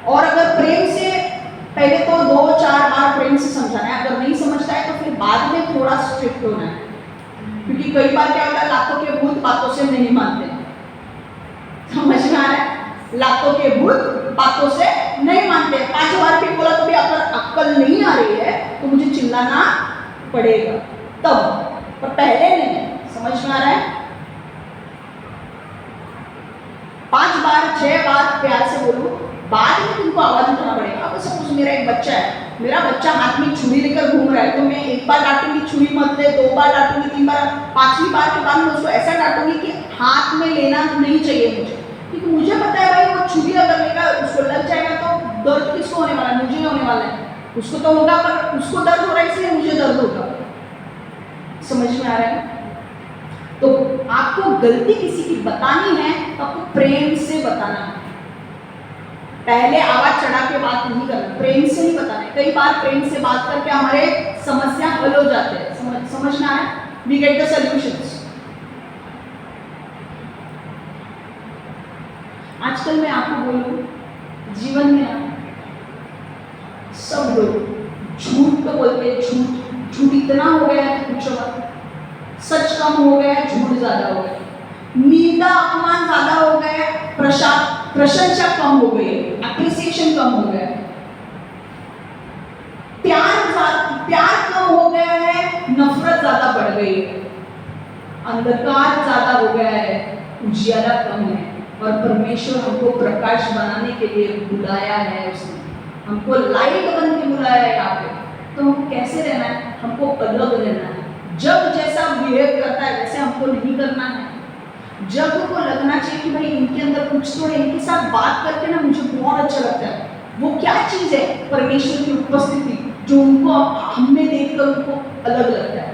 और अगर प्रेम से पहले तो 2-4 बार प्रेम से समझाना है, अगर नहीं समझता है तो फिर बाद में थोड़ा स्ट्रिक्ट होना है, क्योंकि कई बार क्या होता है, लातों के भूत बातों से नहीं मानते। समझ में आ रहा है। लातों के भूत बातों से नहीं मानते। 5 बार भी बोला तो भी अगर अक्ल नहीं आ रही है तो मुझे चिल्लाना पड़ेगा तब, पर पहले नहीं। समझ में आ रहा है। 5 बार 6 बार प्यार से बोलूं, बाद में तुमको आवाज उठाना पड़ेगा। अब सपोज मेरा एक बच्चा है, मेरा बच्चा हाथ में छुरी लेकर घूम रहा है, तो मैं 1 बार डांटूंगी छुरी मत ले, 2 बार डांटूंगी, 3 बार, 5वीं बार के बाद मैं उसको ऐसा डांटूंगी कि हाथ में लेना नहीं चाहिए मुझे, क्योंकि मुझे पता है भाई वो छुरी अगर लेगा उसको लग जाएगा तो दर्द किसको होने वाला है? मुझे होने वाला है। उसको तो होगा, पर उसको दर्द हो रहा है इसलिए मुझे दर्द होगा। समझ में आ रहा है? तो आपको गलती किसी की बतानी है तो आपको प्रेम से बताना है। पहले आवाज चढ़ा के बात नहीं करना, प्रेम से ही बताना है। कई बार प्रेम से बात करके हमारे समस्या हल हो जाते हैं। समझ में आ रहा है? We get the solutions. आजकल मैं आपको बोलूं, जीवन में सब लोग झूठ तो बोलते हैं, झूठ इतना हो गया है कि पूछो मत। सच कम हो गया है, झूठ ज्यादा हो गया, निंदा अपमान ज्यादा हो गया, प्रशंसा कम हो गई, एप्रिसिएशन कम हो गया, प्यार कम हो गया है, नफरत ज्यादा बढ़ गई है, अंधकार ज्यादा हो गया है, उजियारा कम है। और परमेश्वर हमको प्रकाश बनाने के लिए बुलाया है, उसने हमको लाइट बन के बुलाया है यहाँ पे। तो हमको कैसे रहना है? हमको अलग रहना है। जब जैसा बिहेव करता है वैसे हमको नहीं करना है। जब हमको लगना चाहिए कि भाई इनके अंदर कुछ तो है, इनके साथ बात करके ना मुझे बहुत अच्छा लगता है, वो क्या चीज़ है? परमेश्वर की उपस्थिति, जो उनको हमें देखकर उनको अलग लगता है।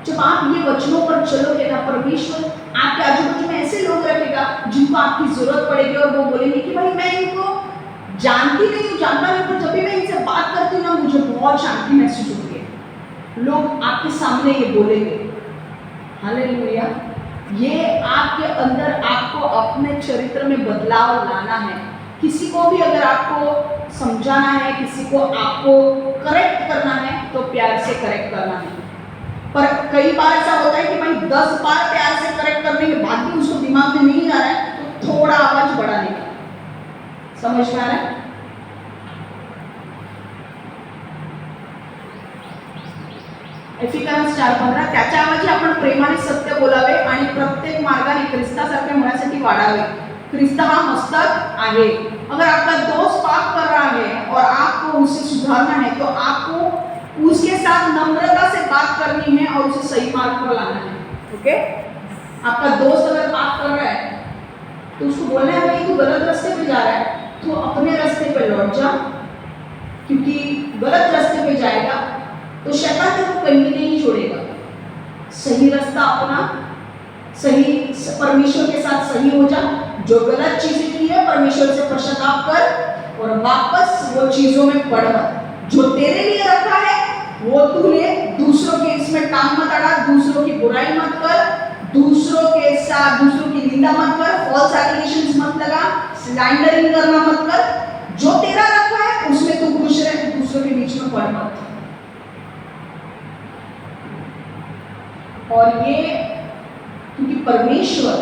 जब आप ये वचनों पर चलोगे ना, परमेश्वर आपके आजू बाजू में ऐसे लोग रखेगा जिनको आपकी जरूरत पड़ेगी, और वो बोलेंगे कि भाई मैं इनको जानती नहीं हूँ, जानता नहीं, पर जब भी मैं इनसे बात करती हूँ ना मुझे बहुत शांति महसूस होती है। लोग आपके सामने ये बोलेंगे। हालेलुया। ये आपके अंदर आपको अपने चरित्र में बदलाव लाना है। किसी को भी अगर आपको समझाना है, किसी को आपको करेक्ट करना है तो प्यार से करेक्ट करना है। पर कई बार ऐसा होता है कि भाई 10 बार प्यार से करेक्ट करने के बाद भी उसको दिमाग में नहीं आ रहा है, तो थोड़ा आवाज बढ़ाने का। समझ में आ रहा है? एफिकन्स 4:15 त्याच्या ऐवजी आपण प्रेमाने सत्य बोलावे आणि प्रत्येक मार्गाने ख्रिस्तासारखे होण्यासाठी वाढावे। ख्रिस्त हा मस्तक आहे। अगर आपका दोस्त पाप कर रहा है और आपको उसे सुधारना है तो आपको उसके साथ नम्रता से बात करनी है और उसे सही मार्ग पर लाना है। ओके? आपका दोस्त अगर पाप कर रहा है तो उसको बोलना है भाई तू गलत रास्ते पे जा रहा है, तो अपने रास्ते पे लौट जा, क्योंकि गलत रास्ते पे जाएगा तो शैतान तेरे को कहीं नहीं छोड़ेगा। सही रास्ता अपना, सही परमेश्वर के साथ सही हो जा। जो गलत चीजें की है परमेश्वर से पश्चाताप कर और वापस वो चीजों में पड़ मत। जो तेरे लिए रखा है वो तू ले, दूसरों के इसमें टांग मत अड़ा, दूसरों की बुराई मत कर, दूसरों के साथ दूसरों की निंदा मत कर, फॉल्स एलिगेशंस मत लगा, स्लैंडरिंग करना मत कर। जो तेरा रखा है उसमें तू खुश रह, दूसरों के बीच में पड़ मत। और ये क्योंकि परमेश्वर,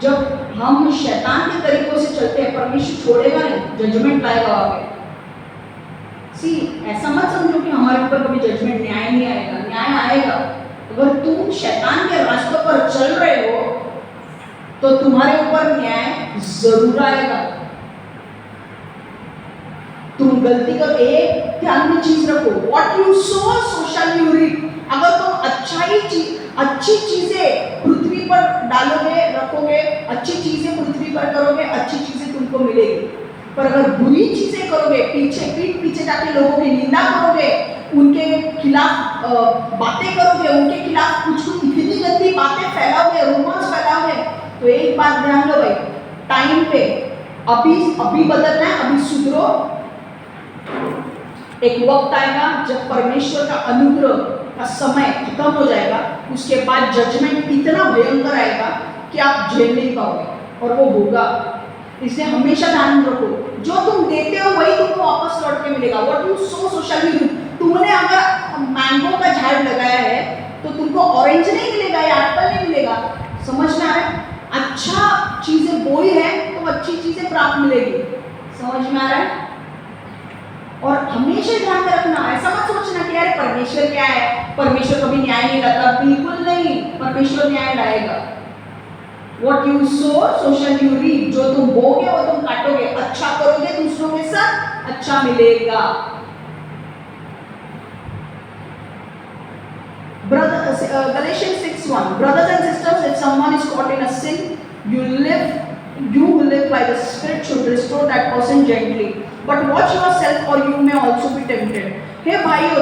जब हम शैतान के तरीकों से चलते हैं परमेश्वर छोड़ेगा नहीं, जजमेंट लाएगा वहां पे। सी ऐसा मत समझो कि हमारे ऊपर कभी जजमेंट न्याय नहीं आएगा, न्याय आएगा। अगर तुम शैतान के रास्तों पर चल रहे हो तो तुम्हारे ऊपर न्याय जरूर आएगा। तुम गलती कर, एक ध्यान में चीज रखो, what you sow so shall you reap. अगर तुम अच्छी चीजें पृथ्वी पर डालोगे, रखोगे, अच्छी चीजें पृथ्वी पर करोगे, अच्छी चीजें तुमको मिलेगी। पर अगर बुरी चीजें करोगे, पीठ पीछे जाके लोगों की निंदा करोगे, उनके खिलाफ बातें करोगे, उनके खिलाफ कुछ इतनी गंदी बातें फैलाओगे, रूमर्स फैलाओगे, तो एक बात ध्यान लो भाई, टाइम पे अभी बदलना है, अभी सुधरो। एक वक्त आएगा जब परमेश्वर का अनुग्रह का समय खत्म हो जाएगा, उसके बाद जजमेंट इतना भयंकर आएगा कि आप झेल नहीं पाओगे, और वो होगा। इसलिए हमेशा ध्यान रखो, जो तुम देते हो वही तुमको वापस लौट के मिलेगा। What you sow so shall you reap. तुमने अगर मैंगो का झाड़ लगाया है तो तुमको ऑरेंज नहीं मिलेगा या एप्पल नहीं मिलेगा। समझ में आ रहा है? अच्छा चीजें बोई है तो अच्छी चीजें प्राप्त मिलेगी। समझ में आ रहा है? और हमेशा ध्यान में रखना, ऐसा मत सोचना कि यार परमेश्वर क्या है, परमेश्वर कभी न्याय नहीं लाता। बिल्कुल नहीं, परमेश्वर न्याय लाएगा। What you sow, so shall you reap। जो तुम बोगे वो तुम काटोगे। अच्छा करोगे दूसरों के साथ, अच्छा मिलेगा। Galatians 6:1 Brothers and sisters, if someone is caught in a sin, you who live by the Spirit should restore that person gently. But watch yourself और you may also be tempted. हे भाइयों,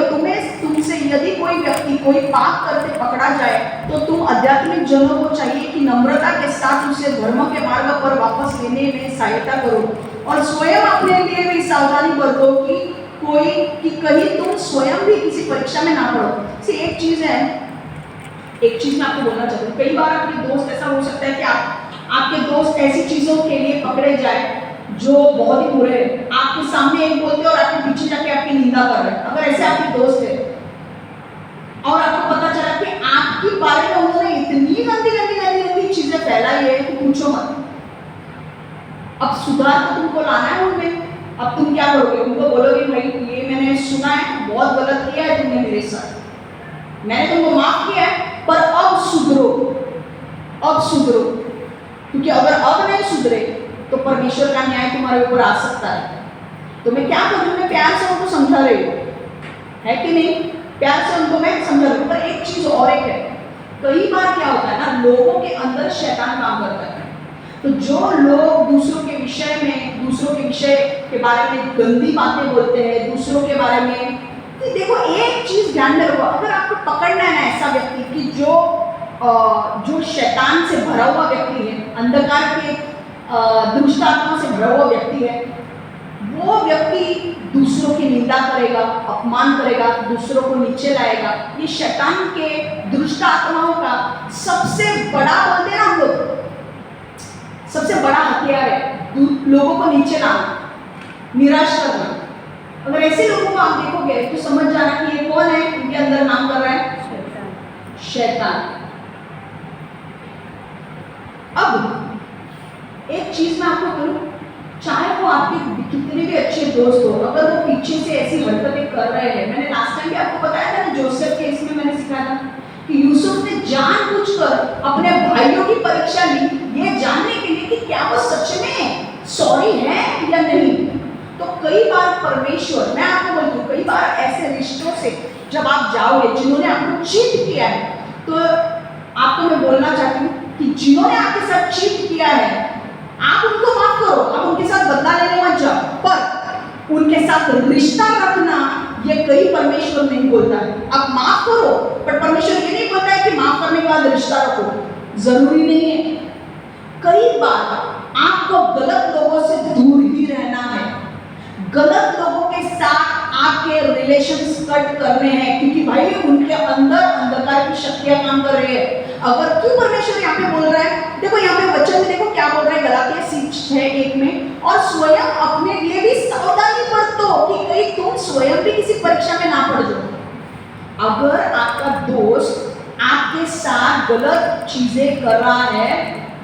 तुमसे यदि कोई व्यक्ति कोई पाप करते पकड़ा जाए तो तुम आध्यात्मिक जनों को चाहिए कि नम्रता के साथ उसे धर्म के मार्ग पर वापस लेने में सहायता करो और स्वयं अपने लिए भी सावधानी बरतो कि कहीं तुम स्वयं भी किसी परीक्षा में ना पड़ो। एक चीज मैं आपको बोलना चाहती हूँ, कई बार आपके दोस्त ऐसा हो सकता है कि आपके दोस्त ऐसी चीजों के लिए पकड़े जाए जो बहुत ही बुरे हैं, आपके सामने एक बोलते और आपके पीछे जाके आपकी निंदा कर रहे हैं। अगर ऐसे आपके दोस्त है और आपको पता चला कि आपके बारे में उन्होंने इतनी गंदी चीजें फैलाई है कि पूछो मत। अब सुधार तो तुमको लाना है उनमें। अब तुम क्या करोगे? उनको बोलोगे भाई ये मैंने सुना है, बहुत गलत किया है तुमने मेरे साथ, मैंने तुमको माफ किया है, पर अब सुधरो, क्योंकि अगर अब नहीं सुधरे तो परमेश्वर का न्याय तुम्हारे ऊपर आ सकता है। तो मैं क्या करूँ? मैं प्यार से उनको समझा रही हूँ, है कि नहीं? प्यार से उनको मैं समझा रही हूँ। पर एक चीज और एक है, कई बार क्या होता है ना, लोगों के अंदर शैतान काम करता है। तो जो लोग दूसरों के विषय के बारे में गंदी बातें बोलते हैं, दूसरों के बारे में, तो देखो एक चीज ध्यान में रखो, अगर आपको पकड़ना है ना ऐसा व्यक्ति कि जो शैतान से भरा हुआ व्यक्ति है, अंधकार के दुष्ट आत्मा से भरा हुआ व्यक्ति है, वो व्यक्ति दूसरों की निंदा करेगा, अपमान करेगा, दूसरों को नीचे लाएगा। ये शैतान के दुष्ट आत्माओं का सबसे बड़ा, बोलते हैं ना हम लोग, सबसे बड़ा हथियार है लोगों को नीचे लाना, निराश करना। अगर ऐसे लोगों को आप देखोगे तो समझ जाना कि ये कौन है, उनके अंदर काम कर रहा है शैतान। अब एक चीज मैं आपको बोलूं, चाहे वो आपके कितने भी अच्छे दोस्त हो, अगर वो पीछे से ऐसी हरकतें कर रहे हैं, मैंने लास्ट टाइम भी आपको बताया था ना, जोसेफ के इसमें मैंने सिखाया था कि यूसुफ ने जानबूझकर अपने भाइयों की परीक्षा ली, ये जानने के लिए कि क्या वो सच में सॉरी है या नहीं। तो कई बार परमेश्वर, मैं आपको बोलती हूँ, कई बार ऐसे रिश्तों से जब आप जाओगे जिन्होंने आपको चीट किया है, तो आपको मैं बोलना चाहती हूँ कि जिन्होंने आपके साथ चीट किया है, आप उनको माफ करो, आप उनके साथ बदला लेने मत जाओ, पर उनके साथ रिश्ता रखना ये कई परमेश्वर नहीं बोलता है। आप माफ करो, पर परमेश्वर ये नहीं बोलता है कि माफ करने के बाद रिश्ता रखो, जरूरी नहीं है। कई बार आपको गलत लोगों से दूर ही रहना है, गलत लोगों के साथ आपके रिलेशंस कट करने हैं, क्योंकि भाई उनके अंदर अंधकार की शक्तियां काम कर रही है। अगर क्यों परमेश्वर यहाँ पे बोल रहा है, देखो यहाँ पे वचन में देखो क्या बोल रहा है, गलातिया 6:1 में, और स्वयं अपने लिए भी सावधानी बरतो कि कहीं तुम स्वयं भी किसी परीक्षा में ना पड़ जाओ। अगर आपका दोस्त आपके साथ गलत चीजें कर रहा है,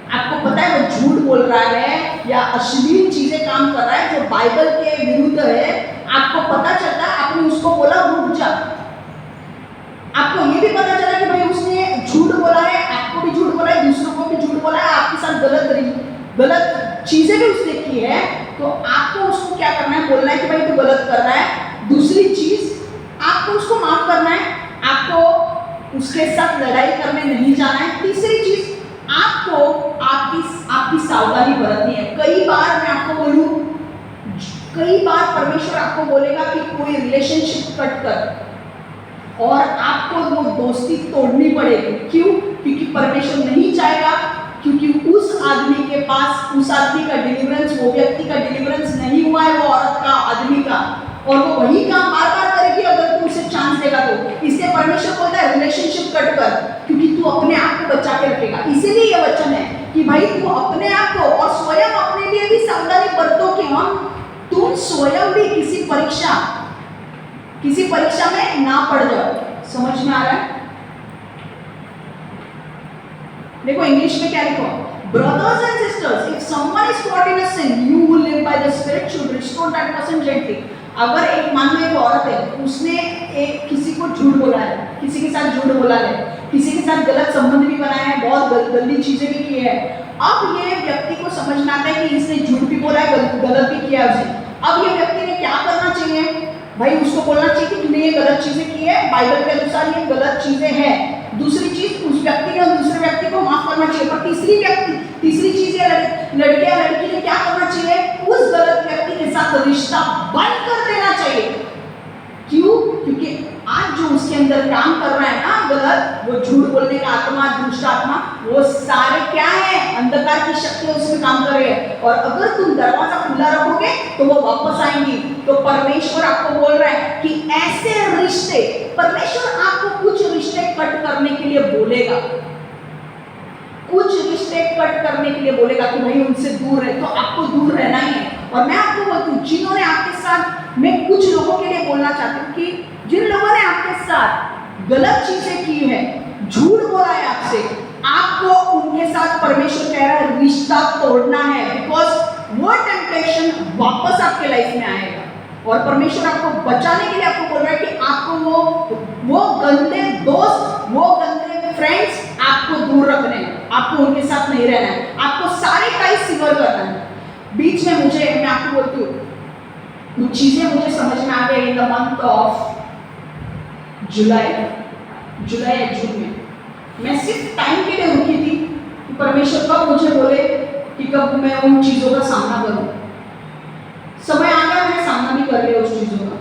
आपको पता है वो झूठ बोल रहा है या अश्लील चीजें काम कर रहा है जो बाइबल के विरुद्ध है, आपको पता चलता है, आपने उसको बोला रुक जा, आपको ये भी पता चला कि भाई उसने झूठ बोला है, आपको भी झूठ बोला है, दूसरों को भी झूठ बोला है, आपके साथ गलत चीजें भी उसने की है, तो आपको उसको क्या करना है, बोलना है कि भाई तू गलत कर रहा है। दूसरी चीज, आपको उसको माफ करना है, आपको उसके साथ लड़ाई करने नहीं जाना है। तीसरी चीज, आपको आपकी सावधानी बरतनी है। कई बार मैं आपको बोलूं, कई बार परमेश्वर आपको बोलेगा कि कोई रिलेशनशिप कट कर, और आपको वो दोस्ती तोड़नी पड़ेगी। क्यों? क्योंकि परमेश्वर नहीं चाहेगा, क्योंकि उस आदमी के पास, उस आदमी का डिलीवरेंस, वो व्यक्ति का डिलीवरेंस नहीं हुआ है, वो औरत का, आदमी का, और वो वही काम बार बार करेगी अगर तू उसे चांस देगा तो। इसलिए परमेश्वर बोलता है रिलेशनशिप कट कर, क्योंकि तू अपने आप को बचा के रखेगा। इसीलिए ये वचन है कि भाई तू अपने आप को और स्वयं अपने लिए भी सावधानी बरतो कि तुम स्वयं भी किसी परीक्षा में ना पड़ जाओ। समझ में आ रहा है? देखो इंग्लिश में क्या लिखो, brothers and sisters, if someone is caught in a sin, you who live by the Spirit should restore that person gently. अगर एक मान लो एक औरत है, उसने किसी को झूठ बोला है, किसी के साथ झूठ बोला है, किसी के साथ गलत संबंध भी बनाया है, बहुत गंदी चीजें भी की है। अब ये व्यक्ति को समझना आता है कि इसने झूठ भी बोला है, गलत भी किया है उसने। अब ये व्यक्ति ने क्या करना चाहिए? भाई उसको बोलना चाहिए कि तूने ये गलत चीजें की है, बाइबल के अनुसार ये गलत चीजें हैं। दूसरी चीज, उस व्यक्ति ने दूसरे व्यक्ति को माफ करना चाहिए। पर तीसरी चीज, लड़के या लड़की ने क्या करना चाहिए? उस गलत व्यक्ति के साथ रिश्ता बंद कर देना चाहिए। क्यों? क्योंकि आज जो उसके अंदर काम कर रहा है ना गलत, वो झूठ बोलने का आत्मा, दुष्ट आत्मा, वो सारे क्या है? अंधकार की शक्ति उसमें काम कर रही है। और अगर तुम दरवाजा खुला रखोगे तो वो वापस आएंगी। तो परमेश्वर आपको बोल रहा है कि ऐसे रिश्ते, परमेश्वर आपको कुछ रिश्ते कट करने के लिए बोलेगा, कुछ रिश्ते कट करने के लिए बोलेगा कि भाई उनसे दूर रहे, तो आपको दूर रहना ही है। और मैं आपको बोलती हूँ, जिन्होंने आपके साथ, मैं कुछ लोगों के लिए बोलना चाहती हूँ कि जिन लोगों ने आपके साथ गलत चीजें की है, झूठ बोला है आपसे, आपको उनके साथ परमेश्वर कह रहा है रिश्ता तोड़ना है। बिकॉज वो टेम्पटेशन वापस आपके लाइफ में आएगा। और परमेश्वर आपको बचाने के लिए आपको बोल रहा है कि आपको वो गंदे दोस्त, वो गंदे फ्रेंड्स आपको दूर रखने हैं, आपको उनके साथ नहीं रहना है, आपको सारे टाइप सिवर करना है। बीच में मैं आपको बोलती हूँ, कुछ चीजें मुझे समझ में आ गई in the month of July या जून में। मैं सिर्फ टाइम के लिए रुकी थी कि परमेश्वर कब मुझे बोले कि कब मैं उन चीजों का सामना करूं। समय आ गया, मैं सामना भी कर लिया उस चीजों का।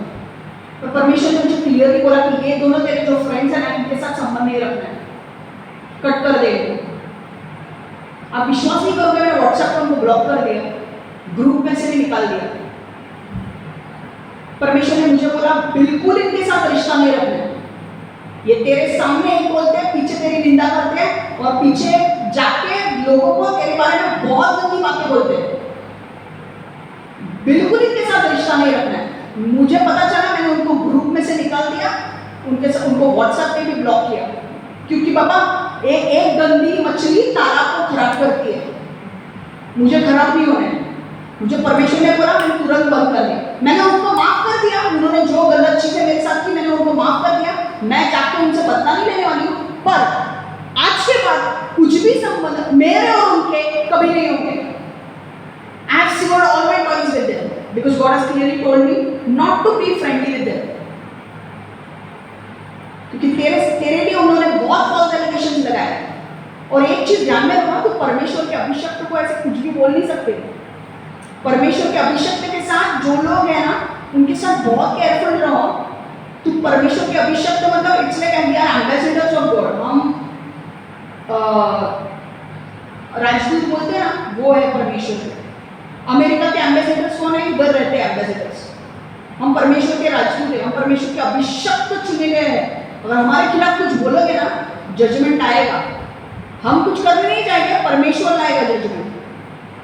पर परमेश्वर ने मुझे क्लियरली बोला कि ये दोनों तेरे जो फ्रेंड्स हैं ना, इनके साथ संबंध नहीं रखना है, कट कर दे। आप विश्वास नहीं करोगे, मैंने व्हाट्सएप पर उनको ब्लॉक कर दिया, ग्रुप में से भी निकाल दिया। परमेश्वर ने मुझे बोला बिल्कुल इनके साथ रिश्ता नहीं रखना है। ये तेरे सामने एक बोलते हैं, पीछे तेरी निंदा करते हैं, और पीछे जाके लोगों को तेरे बारे में बहुत गंदी बातें बोलते हैं। बिल्कुल इनके साथ रिश्ता नहीं रखना है। मुझे पता चला, मैंने उनको ग्रुप में से निकाल दिया, उनको व्हाट्सएप पे भी ब्लॉक किया। क्योंकि बाबा एक गंदी मछली तालाब को खराब करती है, मुझे खराब नहीं होना है। मुझे परमेश्वर ने बोला, मैंने तुरंत बंद कर दिया। मैंने उनको माफ कर दिया, उन्होंने जो गलत चीजें मेरे साथ की मैंने उनको माफ कर दिया। मैं जाके उनसे बदला नहीं लेने वाली हूँ, पर आज के बाद कुछ भी संबंध मेरे और उनके कभी नहीं होंगे। I have severed all my ties with them because God has clearly told me not to be friendly with them. क्योंकि तेरे लिए उन्होंने बहुत फॉल्स एलिगेशंस लगाए। और एक चीज ध्यान में रखना, तो परमेश्वर के अभिषक्त को ऐसे कुछ भी बोल नहीं सकते। परमेश्वर के अभिषक्त के साथ जो लोग हैं ना, उनके साथ बहुत केयरफुल रहो। तो परमेश्वर के अभिषक्त मतलब it's like we are ambassadors of God. हम राजदूत बोलते हैं ना, वो है परमेश्वर। अमेरिका के एम्बेसडर्स कौन है? इधर रहते हैं एम्बेसडर्स। हम परमेश्वर के राजदूत हैं, हम परमेश्वर के अभिषक्त चुने गए हैं। अगर हमारे खिलाफ कुछ बोलोगे ना, जजमेंट आएगा। हम कुछ करने नहीं जाएंगे, परमेश्वर लाएगा जजमेंट।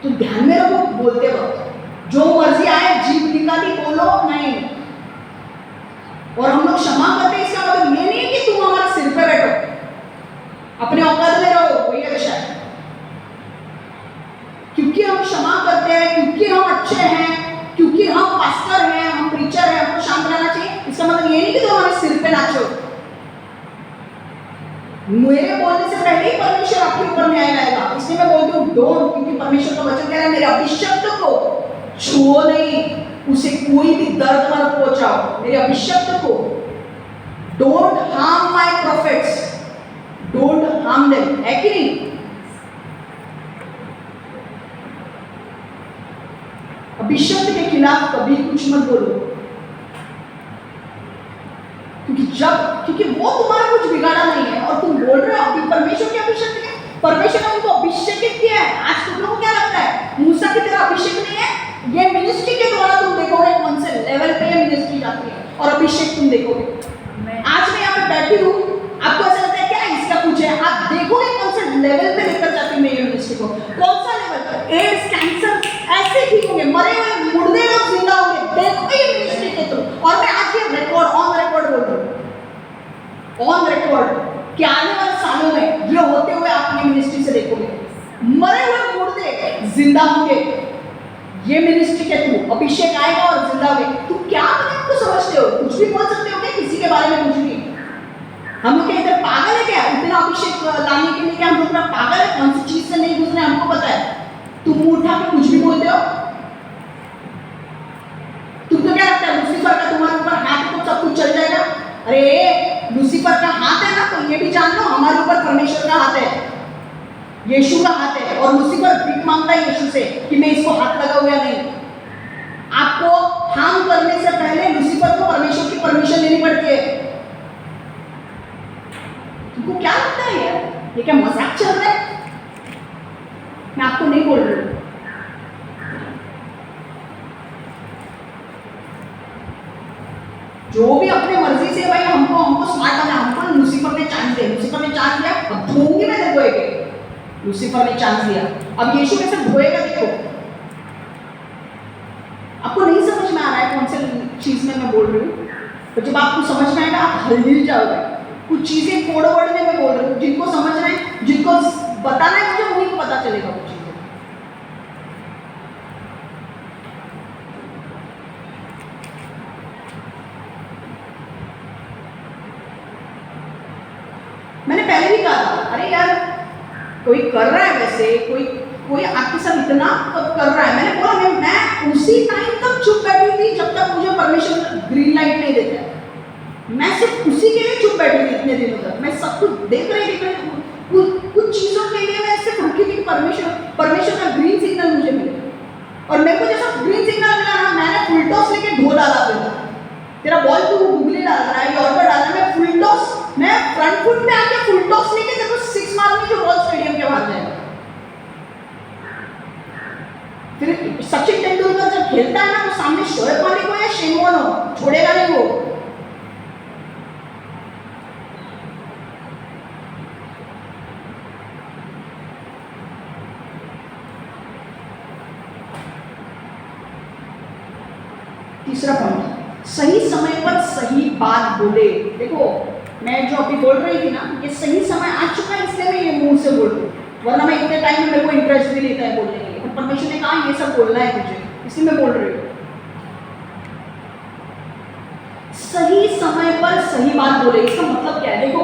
तो ध्यान में रखो, बोलते वक्त जो मर्जी आए, जीभ निकाली, बोलो नहीं। और हम लोग क्षमा करते हैं, इसका मतलब ये नहीं है कि तुम हमारे सिर पे बैठो, अपने औकात में रहो, वही दशा है। क्योंकि हम क्षमा करते हैं, क्योंकि हम अच्छे हैं, क्योंकि हम पास्टर हैं, हम प्रीचर हैं, हमको शांत रहना चाहिए, इसका मतलब ये नहीं कि तुम हमारे सिर पे नाचो। मेरे बोलने से पहले ही परमेश्वर आपके ऊपर न्याय लाएगा। इसलिए मैं बोलती हूँ डोंट, क्योंकि परमेश्वर का वचन कह रहा है मेरे अभिषक्त को छुओ नहीं, उसे कोई भी दर्द मत पहुंचाओ। मेरे अभिषक्त को don't harm my profits, don't harm them, है कि नहीं? अभिषक्त के खिलाफ कभी कुछ मत बोलो, क्योंकि वो तुम्हारा कुछ बिगाड़ा नहीं है। और तुम बोल रहे हो अभी परमेश्वर के अभिषेक है, परमेश्वर ने उनको अभिषेकित किया है। आज तुम लोगों को क्या लगता है मूसा की तरह अभिषेक नहीं है? ये मिनिस्ट्री के द्वारा तुम देखोगे कौन से लेवल पे ये मिनिस्ट्री जाती है और अभिषेक तुम देखोगे। आज मैं यहाँ पे बैठी हूँ, आपको ऐसा लगता है क्या इसका कुछ है? आप देखोगे कौन से लेवल पे लेकर जाती हूँ मैं ये मिनिस्ट्री को। कौन सा लेवल? एड्स, कैंसर ऐसे ठीक होंगे, मरे हुए मुर्दे लोग जिंदा होंगे, देखो ये मिनिस्ट्री के थ्रू। और मैं आज ये रिकॉर्ड ऑन रिकॉर्ड बोल रहा हूँ, ऑन रिकॉर्ड, कि आने वाले सालों में ये होते हुए आप ये मिनिस्ट्री से देखोगे, मरे हुए मुर्दे जिंदा होंगे ये मिनिस्ट्री के थ्रू। अभिषेक आएगा और जिंदा होंगे। तुम क्या अपने आप को समझते हो? कुछ भी बोल सकते हो क्या किसी के बारे में? कुछ भी। हम लोग इधर पागल है क्या? इतना अभिषेक लाने के लिए क्या हम लोग पागल है? कौन सी चीज से नहीं गुजरे हमको पता है। तुम उठा के कुछ भी बोलते हो। तुमको क्या लगता है लूसीफर का तुम्हारे ऊपर हाथ तो सब कुछ चल जाएगा? अरे लूसीफर का हाथ है ना, तो ये भी जान लो हमारे ऊपर परमेश्वर का हाथ है, यीशु का हाथ है। और लूसीफर भीख मांगता है यीशु से कि मैं इसको हाथ लगाऊं या नहीं। आपको हार्म करने से पहले लूसीफर को परमेश्वर की परमिशन लेनी पड़ती है। तुमको क्या लगता है यार, ये क्या मजाक चल रहा है? मैं आपको नहीं बोल रही हूँ। जो भी अपने मर्जी से भाई हमको स्मार्ट बना, हमको लूसीफर ने चांस दिया, लूसीफर ने चांस दिया, अब धोऊंगी मैं देखो एक, लूसीफर ने चांस दिया, अब यीशु कैसे धोएगा देखो। आपको नहीं समझ में आ रहा है कौन से चीज में मैं बोल रही हूँ, तो जब आपको समझ में आएगा आप हिल जाओगे। कुछ चीजें कोड वर्ड में मैं बोल रही हूँ, जिनको समझना है, जिनको बताना है मुझे, उन्हीं को पता चलेगा वो चीजें। मैंने पहले भी कहा था, अरे यार कोई कर रहा है वैसे, कोई आपके साथ इतना कर रहा है, मैंने बोला मैं उसी टाइम तक चुप बैठी थी जब तक मुझे परमिशन ग्रीन लाइट नहीं देता। मैं सिर्फ उसी के लिए चुप बैठी थी इतने दिनों तक। मैं सब कुछ देख रही कुछ चीजों के लिए मैं सिर्फ रुकी थी, परमेश्वर का ग्रीन सिग्नल मुझे मिले। और मेरे को जैसा ग्रीन सिग्नल मिला ना, मैंने फुल टॉस लेके ढो डाला। फिर तेरा बॉल तू गूगली डाल रहा है, ऑर्डर डाल रहा है, मैं फुल टॉस, मैं फ्रंट फुट में आके फुल टॉस लेके देखो 6 मारूंगी जो बॉल स्टेडियम के बाहर जाएगा। फिर सचिन तेंदुलकर जब खेलता है ना, तो सामने शोएब मालिक हो या शेन वॉर्न हो, छोड़ेगा नहीं वो। तीसरा पॉइंट, सही समय पर सही बात बोले। देखो मैं जो अभी बोल रही थी ना, ये सही समय आ चुका है, इसलिए मैं ये मुंह से बोल रही हूँ, वरना मैं इतने टाइम में मेरे को इंटरेस्ट भी लेता है बोलने के लिए, पर परमेश्वर ने कहा ये सब बोलना है तुझे, इसलिए मैं बोल रही हूँ। सही समय पर सही बात बोले, इसका मतलब क्या है? देखो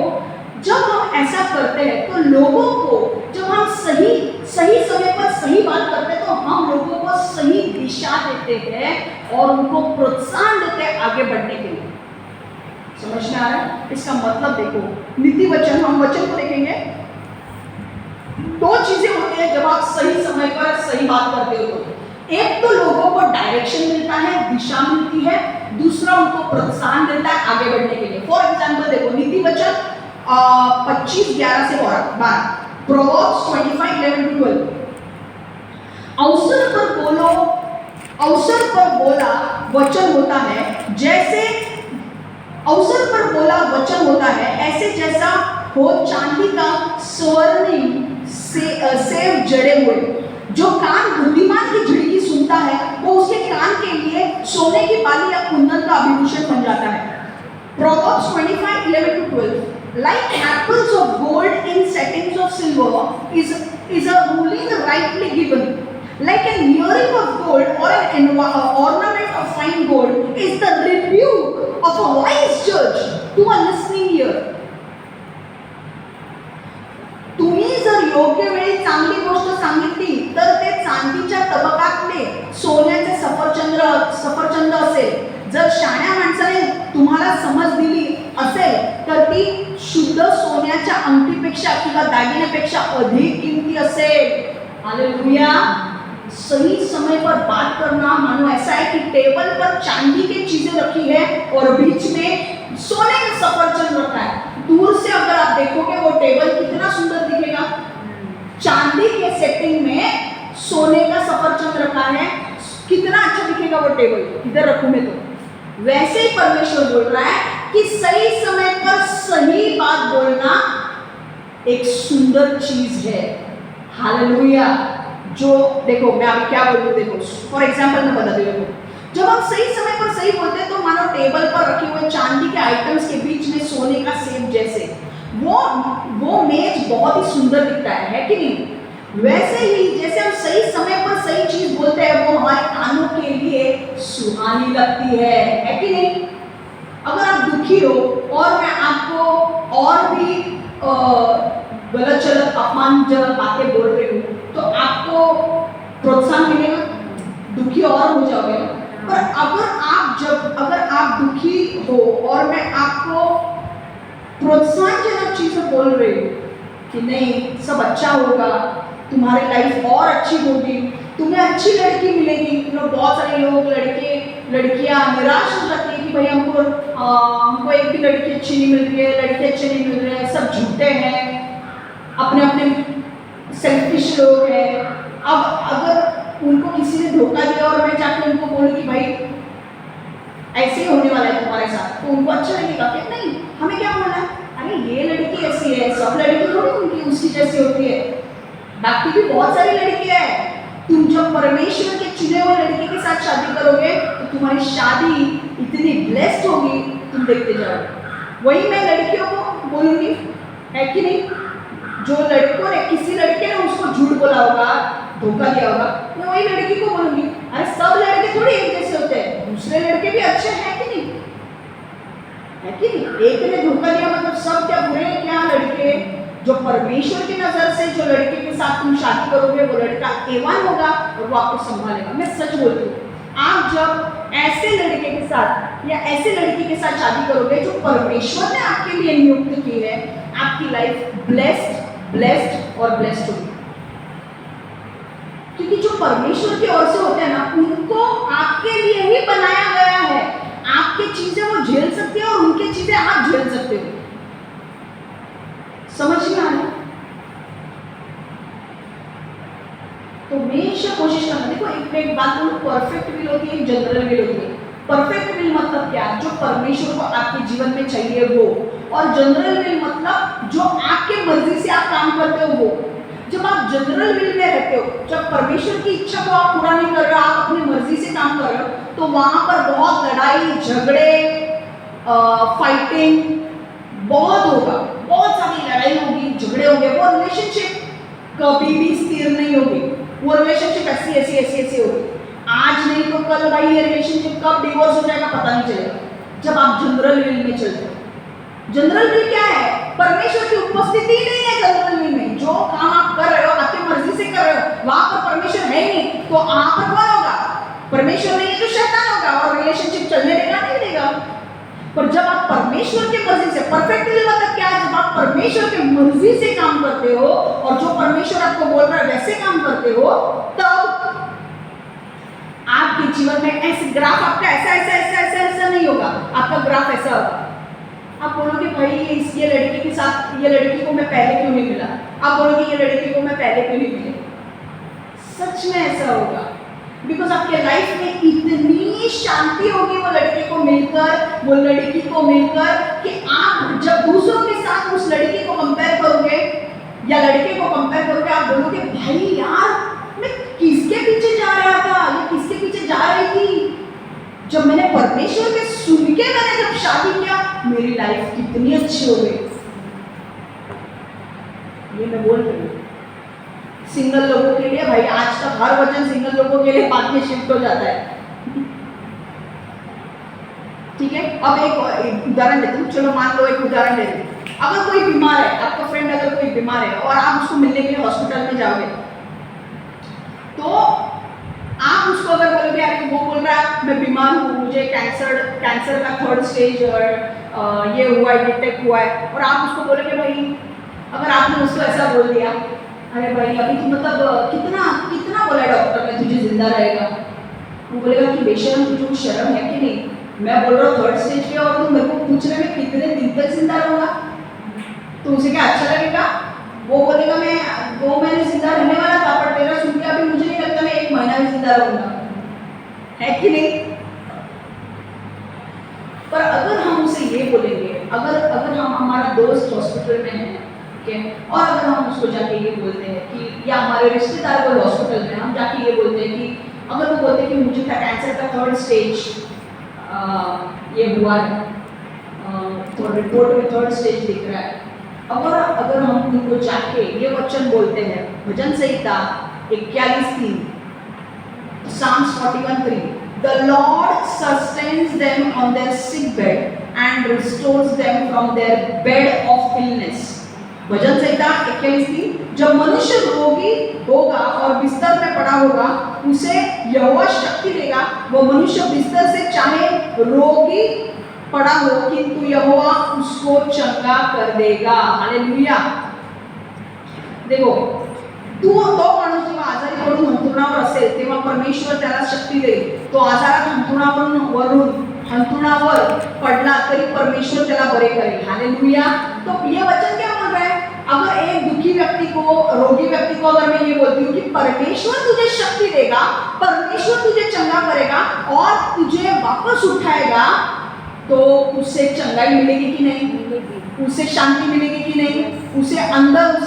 जब हम ऐसा करते हैं तो लोगों को, जब हम सही समय पर सही बात करते हैं तो हम लोगों को सही दिशा देते हैं और उनको प्रोत्साहन देते हैं आगे बढ़ने के लिए। समझ में आ रहा है? इसका मतलब देखो नीति वचन, हम वचन को देखेंगे, 2 चीजें होती है जब आप सही समय पर सही बात करते हो तो। एक तो लोगों को डायरेक्शन मिलता है, दिशा मिलती है, दूसरा उनको प्रोत्साहन मिलता है आगे बढ़ने के लिए। फॉर एग्जाम्पल देखो नीति वचन 25:11 से 12, प्रोवर्ब्स 25:11-12। अवसर पर बोला वचन होता है जैसे, अवसर पर बोला वचन होता है ऐसे जैसा हो चांदी का स्वर्णिम सेव जड़े हुए। जो कान बुद्धिमान की झिड़की सुनता है वो उसके कान के लिए सोने की बाली या कुंदन का आभूषण बन जाता है। Proverbs 25:11-12, like apples of gold in settings of silver is a ruling rightly given. Like an earring of gold or an ornament of fine gold is the rebuke of a wise judge to a listening ear. तुम्ही जर योग्य वेळी चांगली गोष्ट सांगितली तर ते चांदीच्या तबकातले सोन्याचे सफरचंद असेल। जर शाण्या माणसाने तुम्हाला समज दिली असेल तर ती शुद्ध सोन्याच्या अंगठीपेक्षा किंवा दागिन्यापेक्षा अधिक किमती असेल। हालेलुया। सही समय पर बात करना मानो ऐसा है कि टेबल पर चांदी की चीजें रखी है और बीच में सोने का सफरचंद रखा है। दूर से अगर आप देखोगे वो टेबल कितना सुंदर दिखेगा, चांदी के सेटिंग में सोने का सफरचंद रखा है, कितना अच्छा दिखेगा वो टेबल। इधर रखूं मैं तो वैसे ही परमेश्वर बोल रहा है कि सही समय पर सही बात बोलना एक सुंदर चीज है। हालेलुया। जो देखो मैं अभी क्या बोल रही हूँ, देखो फॉर एग्जाम्पल मैं बताती हूँ। जब हम सही समय पर सही बोलते हैं तो मानो टेबल पर रखे हुए चांदी के आइटम्स के बीच में सोने का सेब जैसे वो मेज बहुत ही सुंदर दिखता है कि नहीं? वैसे ही जैसे हम सही समय पर सही चीज बोलते हैं वो हमारे कानों के लिए सुहानी लगती है कि नहीं? अगर आप दुखी हो और मैं आपको और भी गलत चलत अपमानजनक बातें बोल रही हूँ तो आपको प्रोत्साहन मिलेगा, दुखी और हो जाओगे। पर अगर आप दुखी हो और मैं आपको प्रोत्साहनजनक चीजें बोल रही हूँ कि नहीं सब अच्छा होगा, तुम्हारी लाइफ और अच्छी होगी, तुम्हें अच्छी लड़की मिलेगी। बहुत सारे लोग लड़के लड़कियां निराश हो जाती है कि भाई हमको एक भी लड़की अच्छी नहीं मिल रही है, लड़के अच्छे नहीं मिल रहे हैं, सब झूठे हैं, अपने अपने सेल्फिश लोग हैं। अब अगर उनको किसी ने धोखा दिया और मैं जाके उनको बोलूँ कि भाई ऐसे ही होने वाला है तुम्हारे साथ, तो उनको अच्छा लगेगा कि नहीं, हमें क्या बोलना है, अरे ये लड़की ऐसी है, सब लड़की थोड़ी उनकी उसकी जैसी होती है, बाकी भी बहुत सारी लड़कियां हैं। तुम जब परमेश्वर के चुने हुए लड़के के साथ शादी करोगे तो तुम्हारी शादी इतनी ब्लेस्ड होगी, तुम देखते जाओगे। वही मैं लड़कियों को बोलूंगी, है कि नहीं, जो लड़कों ने किसी लड़के ने उसको झूठ बोला होगा, धोखा दिया होगा, मैं वही लड़की को बोलूंगी, अरे सब लड़के थोड़ी एक जैसे होते हैं, दूसरे लड़के भी अच्छे हैं कि नहीं, है कि नहीं। एक ने धोखा दिया मतलब सब क्या बुरे हैं क्या लड़के? जो परमेश्वर की नजर से जो लड़के के साथ तुम शादी करोगे वो लड़का A1 होगा और वो आपको संभालेगा। मैं सच बोलती हूँ, आप जब ऐसे लड़के के साथ या ऐसे लड़की के साथ शादी करोगे जो परमेश्वर ने आपके लिए नियुक्त की है, आपकी लाइफ ब्लेस्ड और ब्लेस्ड होगी। क्योंकि जो परमेश्वर की ओर से होते हैं ना, उनको आपके लिए ही बनाया गया है। आपकी चीजें वो झेल सकते हैं और उनकी चीजें आप झेल सकते हो। समझ में आ रहा? तो हमेशा कोशिश करना। देखो एक बात बोलूं, परफेक्ट विल होती है, एक जनरल विल होती है। परफेक्ट विल मतलब क्या? जो परमेश्वर को आपके जीवन में चाहिए वो, और जनरल विल मतलब जो आपके मर्जी से आप काम करते हो वो। जब आप जनरल विल में रहते हो, जब परमेश्वर की इच्छा को आप पूरा नहीं कर रहे हो, आप अपनी मर्जी से काम कर रहे हो, तो वहां पर बहुत लड़ाई झगड़े, फाइटिंग बहुत होगा, बहुत सारी लड़ाई होगी, झगड़े होंगे। वो रिलेशनशिप कभी भी स्थिर नहीं होगी, वो रिलेशनशिप ऐसी होगी। आज नहीं तो कल भाई ये रिलेशनशिप कब डिवोर्स हो जाएगा पता नहीं चलेगा, जब आप जनरल विल में चलते हो। जनरल विल क्या है? परमेश्वर की उपस्थिति ही नहीं है जनरल विल में। जो काम आप कर रहे हो आपकी मर्जी से कर रहे हो, वहां पर परमेश्वर है नहीं, तो वहां पर कौन होगा? परमेश्वर नहीं है तो शैतान होगा, और रिलेशनशिप चलने देगा नहीं देगा। पर जब आप परमेश्वर की मर्जी से, परफेक्ट विल मतलब क्या है? जब आप परमेश्वर की मर्जी से काम करते हो और जो परमेश्वर आपको बोल रहा है वैसे काम करते हो, तब आपके जीवन में ऐसे ग्राफ आपका ऐसा नहीं होगा। आपका ग्राफ ऐसा होगा। आप बोलोगे भाई ये लड़की के साथ, ये लड़की को मैं पहले क्यों नहीं मिला? आप बोलोगे ये लड़की को मैं पहले क्यों नहीं मिली? सच में ऐसा होगा, बिकॉज आपके लाइफ में इतनी शांति होगी वो लड़के को मिलकर, वो लड़की को मिलकर, कि आप जब दूसरों के साथ उस लड़की को कंपेयर करोगे या लड़के को कंपेयर करोगे, आप बोलोगे भाई यार मैं किसके पीछे जा रहा था, ये किसके पीछे जा रही थी? जब मैंने परमेश्वर के सुन के मैंने जब शादी किया, मेरी लाइफ कितनी अच्छी हो गई। ये मैं बोल रही हूँ सिंगल लोगों के लिए। भाई आज का हर वचन सिंगल लोगों के लिए बाद में शिफ्ट हो जाता है, ठीक है। अब एक उदाहरण देती हूँ, चलो मान लो एक उदाहरण देती हूँ। अगर कोई बीमार है, आपका फ्रेंड अगर कोई बीमार है और आप उसको मिलने के लिए हॉस्पिटल में जाओगे, तो आप उसको अगर बोलोगे, वो बोल रहा है मैं बीमार हूँ, मुझे कैंसर का 3rd स्टेज और ये हुआ है, डिटेक्ट हुआ है, और आप उसको बोलोगे भाई, अगर आपने उसको ऐसा बोल दिया, अरे भाई अभी तो मतलब कितना बोला डॉक्टर ने तुझे जिंदा रहेगा, वो बोलेगा कि बेशर्म तुझे शर्म है कि नहीं, मैं बोल रहा हूँ 3rd स्टेज पे और तुम मेरे को पूछ रहे मैं कितने दिन तक जिंदा रहूँगा, तो उसे क्या अच्छा लगेगा? वो बोलेगा मैं 2 महीने जिंदा रहने वाला था, पर तेरा सुन के अभी मुझे नहीं लगता मैं 1 महीना भी जिंदा रहूँगा, है कि नहीं? पर अगर हम उसे ये बोलेंगे, अगर हम, हमारा दोस्त हॉस्पिटल में है, ठीक है, और अगर हम उसको जाके ये बोलते हैं कि, या हमारे रिश्तेदार को हॉस्पिटल में हम जाके ये बोलते हैं कि, अगर वो बोलते हैं कि मुझे कैंसर का 3rd स्टेज ये हुआ है, तो रिपोर्ट में 3rd स्टेज दिख रहा है, अगर हम उनको जाके ये वचन बोलते हैं, भजन संहिता 41:3, Psalms 41:3, the Lord sustains them on their sick bed and restores them from their bed of illness. भजन संहिता 41:3, जब मनुष्य रोगी होगा और बिस्तर में पड़ा होगा, उसे यहोवा शक्ति देगा। वो मनुष्य बिस्तर से चाहे रोगी पड़ा हो, किंतु यहोवा उसको चंगा कर देगा। हालेलुया। देखो, तो माणूस जेव्हा आजारी पडून अंतरुणात अंथरुणावर असेल तेव्हा परमेश्वर त्याला शक्ती देईल. तो आजारात अंथरुणावर पडला तरी परमेश्वर त्याला बरे करेल. हालेलुया. तो ये वचन क्या बोल रहा है? अगर एक दुखी व्यक्ति को, रोगी व्यक्ति को अगर मैं ये बोलती हूँ कि परमेश्वर तुझे शक्ति देगा, परमेश्वर तुझे चंगा करेगा और तुझे वापस उठाएगा, तो उससे चंगाई मिलेगी कि नहीं? उससे शांति मिलेगी कि नहीं? उसके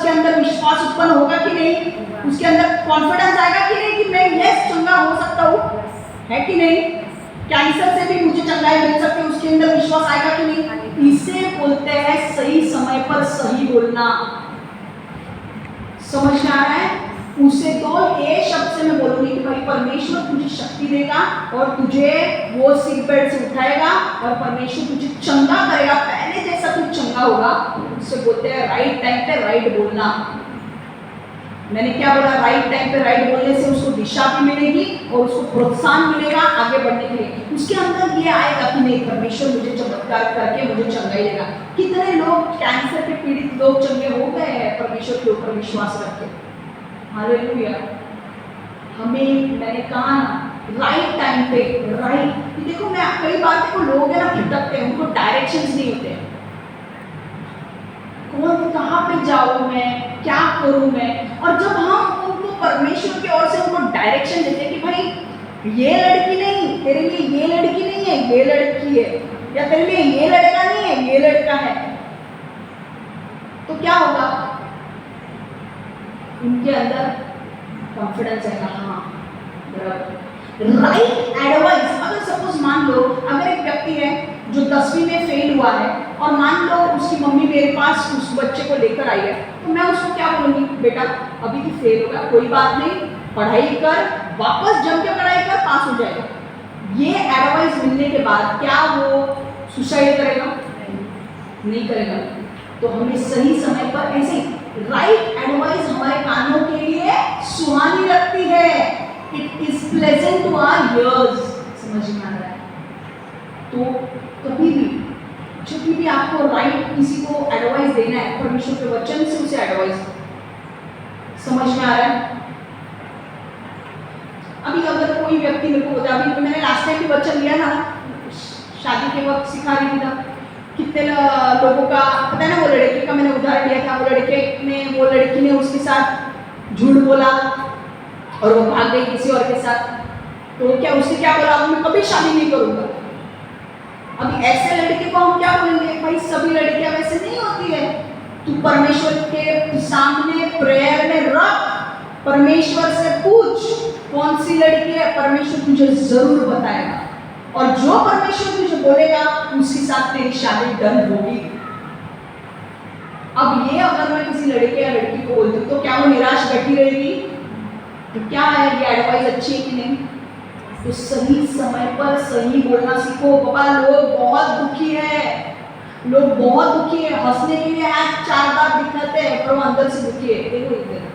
अंदर विश्वास उत्पन्न होगा कि नहीं? उसके अंदर कॉन्फिडेंस आएगा कि नहीं कि मैं यस चंगा हो सकता हूँ, है कि नहीं? कैंसर से भी मुझे चंगाई मिल सकती है, उसके अंदर विश्वास आएगा कि नहीं? इसे बोलते हैं सही समय पर सही बोलना. समझ में आ रहा है? उसे तो ये शब्द से मैं बोलूंगी कि भाई परमेश्वर तुझे शक्ति देगा और तुझे वो सिक बेड से उठाएगा और परमेश्वर तुझे चंगा करेगा, पहले जैसा तू चंगा होगा. उसे बोलते हैं राइट टाइम पे राइट बोलना. मैंने क्या बोला? राइट टाइम पे राइट बोलने से उसको दिशा भी मिलेगी और उसको प्रोत्साहन मिलेगा आगे बढ़ने के लिए. उसके अंदर ये आएगा कि नहीं, परमेश्वर मुझे चमत्कार करके मुझे चंगाई देगा. कितने लोग कैंसर के पीड़ित लोग चंगे हो गए हैं परमेश्वर के ऊपर विश्वास रख के. हालेलुया. हमें, मैंने कहा ना, राइट टाइम पे राइट. देखो मैं कई बार देखो लोग है ना भटकते हैं, उनको डायरेक्शंस नहीं होते हैं. कौन कहाँ पे जाऊँ मैं, क्या करूँ मैं? और जब हम उनको परमेश्वर की ओर से उनको डायरेक्शन देते हैं कि भाई ये लड़की नहीं, तेरे लिए ये लड़की नहीं है, ये लड़की है, या तेरे लिए ये लड़का नहीं है, ये लड़का है, तो क्या होगा? उनके अंदर कॉन्फिडेंस आएगा. हाँ बराबर. Right advice. अगर सपोज मान लो अगर एक व्यक्ति है जो 10वीं में फेल हुआ है और मान लो उसकी मम्मी मेरे पास उस बच्चे को लेकर आई है, तो मैं उसको क्या बोलूँगी? बेटा अभी तो फेल होगा, कोई बात नहीं, पढ़ाई कर, वापस जम के पढ़ाई कर, पास हो जाएगा. ये एडवाइस मिलने के बाद क्या वो सुसाइड करेगा? नहीं करेगा. तो हमें सही समय पर ऐसे राइट एडवाइस हमारे कानों के लिए सुहानी लगती है. It is pleasant to our ears. समझ में आ रहा है? तो कभी भी जब भी आपको राइट किसी को एडवाइस देना है, परमेश्वर के वचन से उसे एडवाइस. समझ में आ रहा है? अभी अगर कोई व्यक्ति मेरे को होता, अभी मैंने लास्ट टाइम भी वचन दिया ना, शादी के वक्त सिखा रही थी, कितने लोगों का पता है ना, वो लड़के का मैंने उदाहरण दिया था. वो लड़की ने उसके साथ झूठ बोला और वो भाग गई किसी और के साथ. तो क्या उसने क्या बोला? अब मैं कभी शादी नहीं करूंगा. अभी ऐसे लड़के को हम क्या बोलेंगे? भाई सभी लड़कियां वैसे नहीं होती है. तू परमेश्वर के सामने प्रेयर में रख, परमेश्वर से पूछ कौन सी लड़की है, परमेश्वर तुझे जरूर बताएगा. और जो परमेश्वर तुझे बोलेगा उसके साथ तेरी शादी डन होगी. अब ये अगर मैं किसी लड़के या लड़की को बोलती हूँ तो क्या वो निराश बैठी रहेगी? तो क्या है, ये एडवाइस अच्छी है कि नहीं? तो सही समय पर सही बोलना सीखो. बाबा लोग बहुत दुखी है, लोग बहुत दुखी है. हंसने के लिए आज 4 दांत दिखाते हैं पर वो अंदर से दुखी है. देखो इधर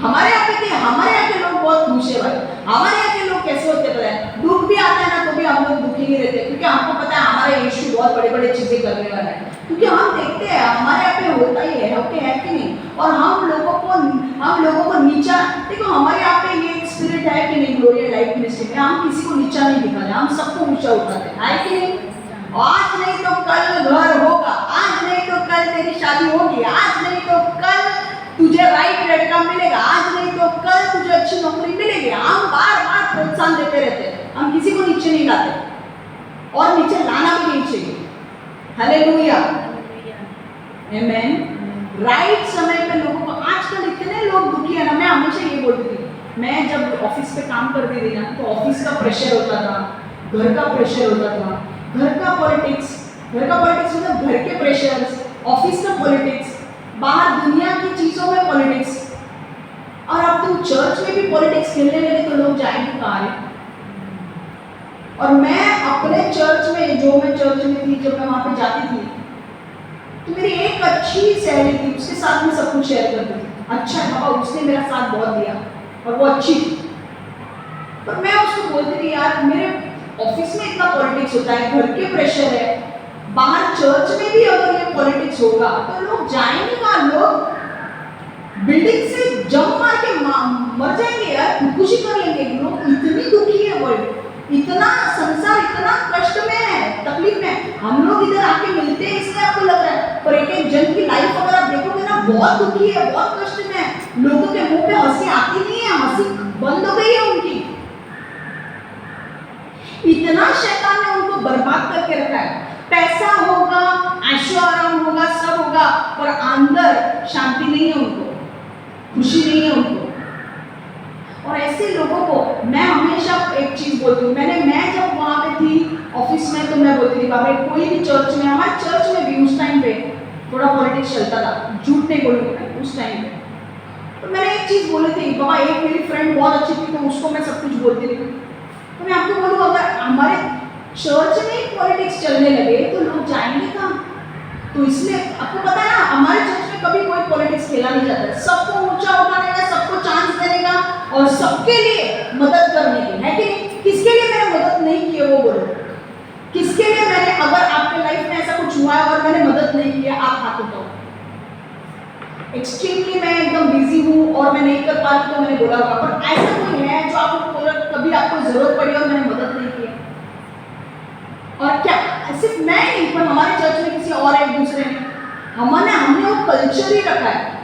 हमारे यहाँ के लोग बहुत खुश है भाई. हमारे यहाँ के लोग कैसे होते पता है? दुख भी आता है ना तो भी हम लोग दुखी नहीं रहते, क्योंकि हमको पता है हमारा यीशु बहुत बड़े बड़े चीजें करने वाला है. क्योंकि हम देखते हैं हमारे यहाँ पे होता ही है, होते हैं कि नहीं? और हम लोगों को नीचा, देखो हमारे यहाँ पे ये स्पिरिट है कि नहीं, ग्लोरियस लाइफ मिनिस्ट्री में हम किसी को नीचा नहीं दिखाते, हम सबको ऊंचा उठाते हैं, है कि नहीं? आज नहीं तो कल घर होगा, आज नहीं तो कल तेरी शादी होगी, आज नहीं तो कल तुझे राइट लड़का मिलेगा, आज नहीं तो कल तुझे अच्छी नौकरी मिलेगी. हम बार बार प्रोत्साहन देते रहते हैं, हम किसी को नीचे नहीं लाते और नीचे लाना भी नहीं चाहिए. हालेलुया. आमेन. राइट समय पे लोगों को, आजकल इतने लोग दुखी है ना. मैं हमेशा ये बोलती थी, मैं जब ऑफिस पे काम करती थी ना तो ऑफिस का प्रेशर होता था, घर का प्रेशर होता था, घर का पॉलिटिक्स मतलब घर के प्रेशर, ऑफिस का पॉलिटिक्स, बाहर दुनिया की चीजों में पॉलिटिक्स. और अब तुम चर्च में भी पॉलिटिक्स खेलने लगे तो लोग जाएंगे कहाँ है? और मैं अपने चर्च में, जो मैं चर्च में थी, जब मैं वहाँ पे जाती थी तो मेरी एक अच्छी सहेली थी, उसके साथ में सब कुछ शेयर करती थी. अच्छा बाबा, उसने मेरा साथ बहुत दिया और वो अच्छी थी. पर मैं उसको बोलती थी यार मेरे ऑफिस में इतना पॉलिटिक्स होता है, घर के प्रेशर है, बाहर चर्च में भी अगर ये पॉलिटिक्स होगा तो लोग जाएंगे कहाँ? लोग बिल्डिंग से जंप मार के मर जाएंगे यार, खुदकुशी कर लेंगे। लोग इतनी दुखी है, वर्ल्ड इतना, संसार इतना कष्ट में है, तकलीफ में है। हम लोग इधर आके मिलते हैं इसलिए आपको लग रहा है, पर एक एक जन की लाइफ अगर आप देखोगे ना, बहुत दुखी है, बहुत कष्ट में है। लोगों के मुंह पे हंसी आती नहीं है, हंसी बंद हो गई है उनकी। इतना शैतान ने उनको बर्बाद करके रखा है। पैसा होगा, ऐशो आराम होगा, सब होगा, पर अंदर शांति नहीं है उनको, खुशी नहीं है उनको। और ऐसे लोगों को मैं हमेशा एक चीज बोलती हूँ, मैं जब वहां पे थी ऑफिस में, तो मैं बोलती थी बाबा कोई भी चर्च में, हमारे चर्च में भी उस टाइम पे थोड़ा पॉलिटिक्स चलता था, झूठ नहीं बोलूंगी मैं, उस टाइम पे तो मैंने एक चीज बोली थी बाबा, एक मेरी फ्रेंड बहुत अच्छी थी तो उसको मैं सब कुछ बोलती थी। तो मैं आपको बोलूँ, अगर हमारे चर्च में पॉलिटिक्स चलने लगे तो लोग जाएंगे कहाँ? तो इसलिए आपको पता है ना, हमारे चर्च में कभी कोई पॉलिटिक्स खेला नहीं जाता है। सबको ऊंचा उठाने का, सबको चांस देने का और सबके लिए मदद करने की, है कि नहीं? किसके लिए मैंने मदद नहीं की वो बोलो, किसके लिए मैंने, अगर आपके लाइफ में ऐसा कुछ हुआ है और मैंने मदद नहीं किया, आप हाथ उठाओ। एक्सट्रीमली मैं एकदम बिजी हूँ और मैं नहीं कर पा रही तो मैंने बोला होगा, पर ऐसा कोई है जो आपको कभी आपको जरूरत पड़ी और मैंने मदद नहीं की? और क्या सिर्फ मैं नहीं, पर हमारे चर्च में किसी और एक दूसरे ने, हमने वो कल्चर ही रखा है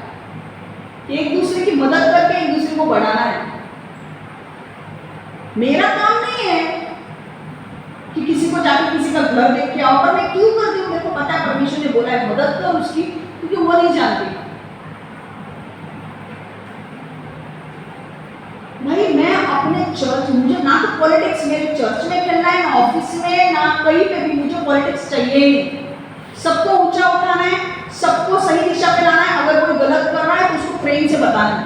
कि एक दूसरे की मदद करके एक दूसरे को बढ़ाना है। मेरा काम नहीं है कि किसी को जाके किसी का घर देख के आओ, पर मैं क्यों करती हूँ? मेरे को पता है परमेश्वर ने बोला है मदद कर उसकी, क्योंकि वो नहीं जानती। भाई मैं अपने चर्च, मुझे ना तो पॉलिटिक्स मेरे चर्च में खेलना है, ना ऑफिस में, ना कहीं पे भी मुझे पॉलिटिक्स चाहिए ही नहीं। सबको ऊंचा उठाना है, सबको सही दिशा पे लाना है। अगर कोई गलत कर रहा है तो उसको प्रेम से बताना है,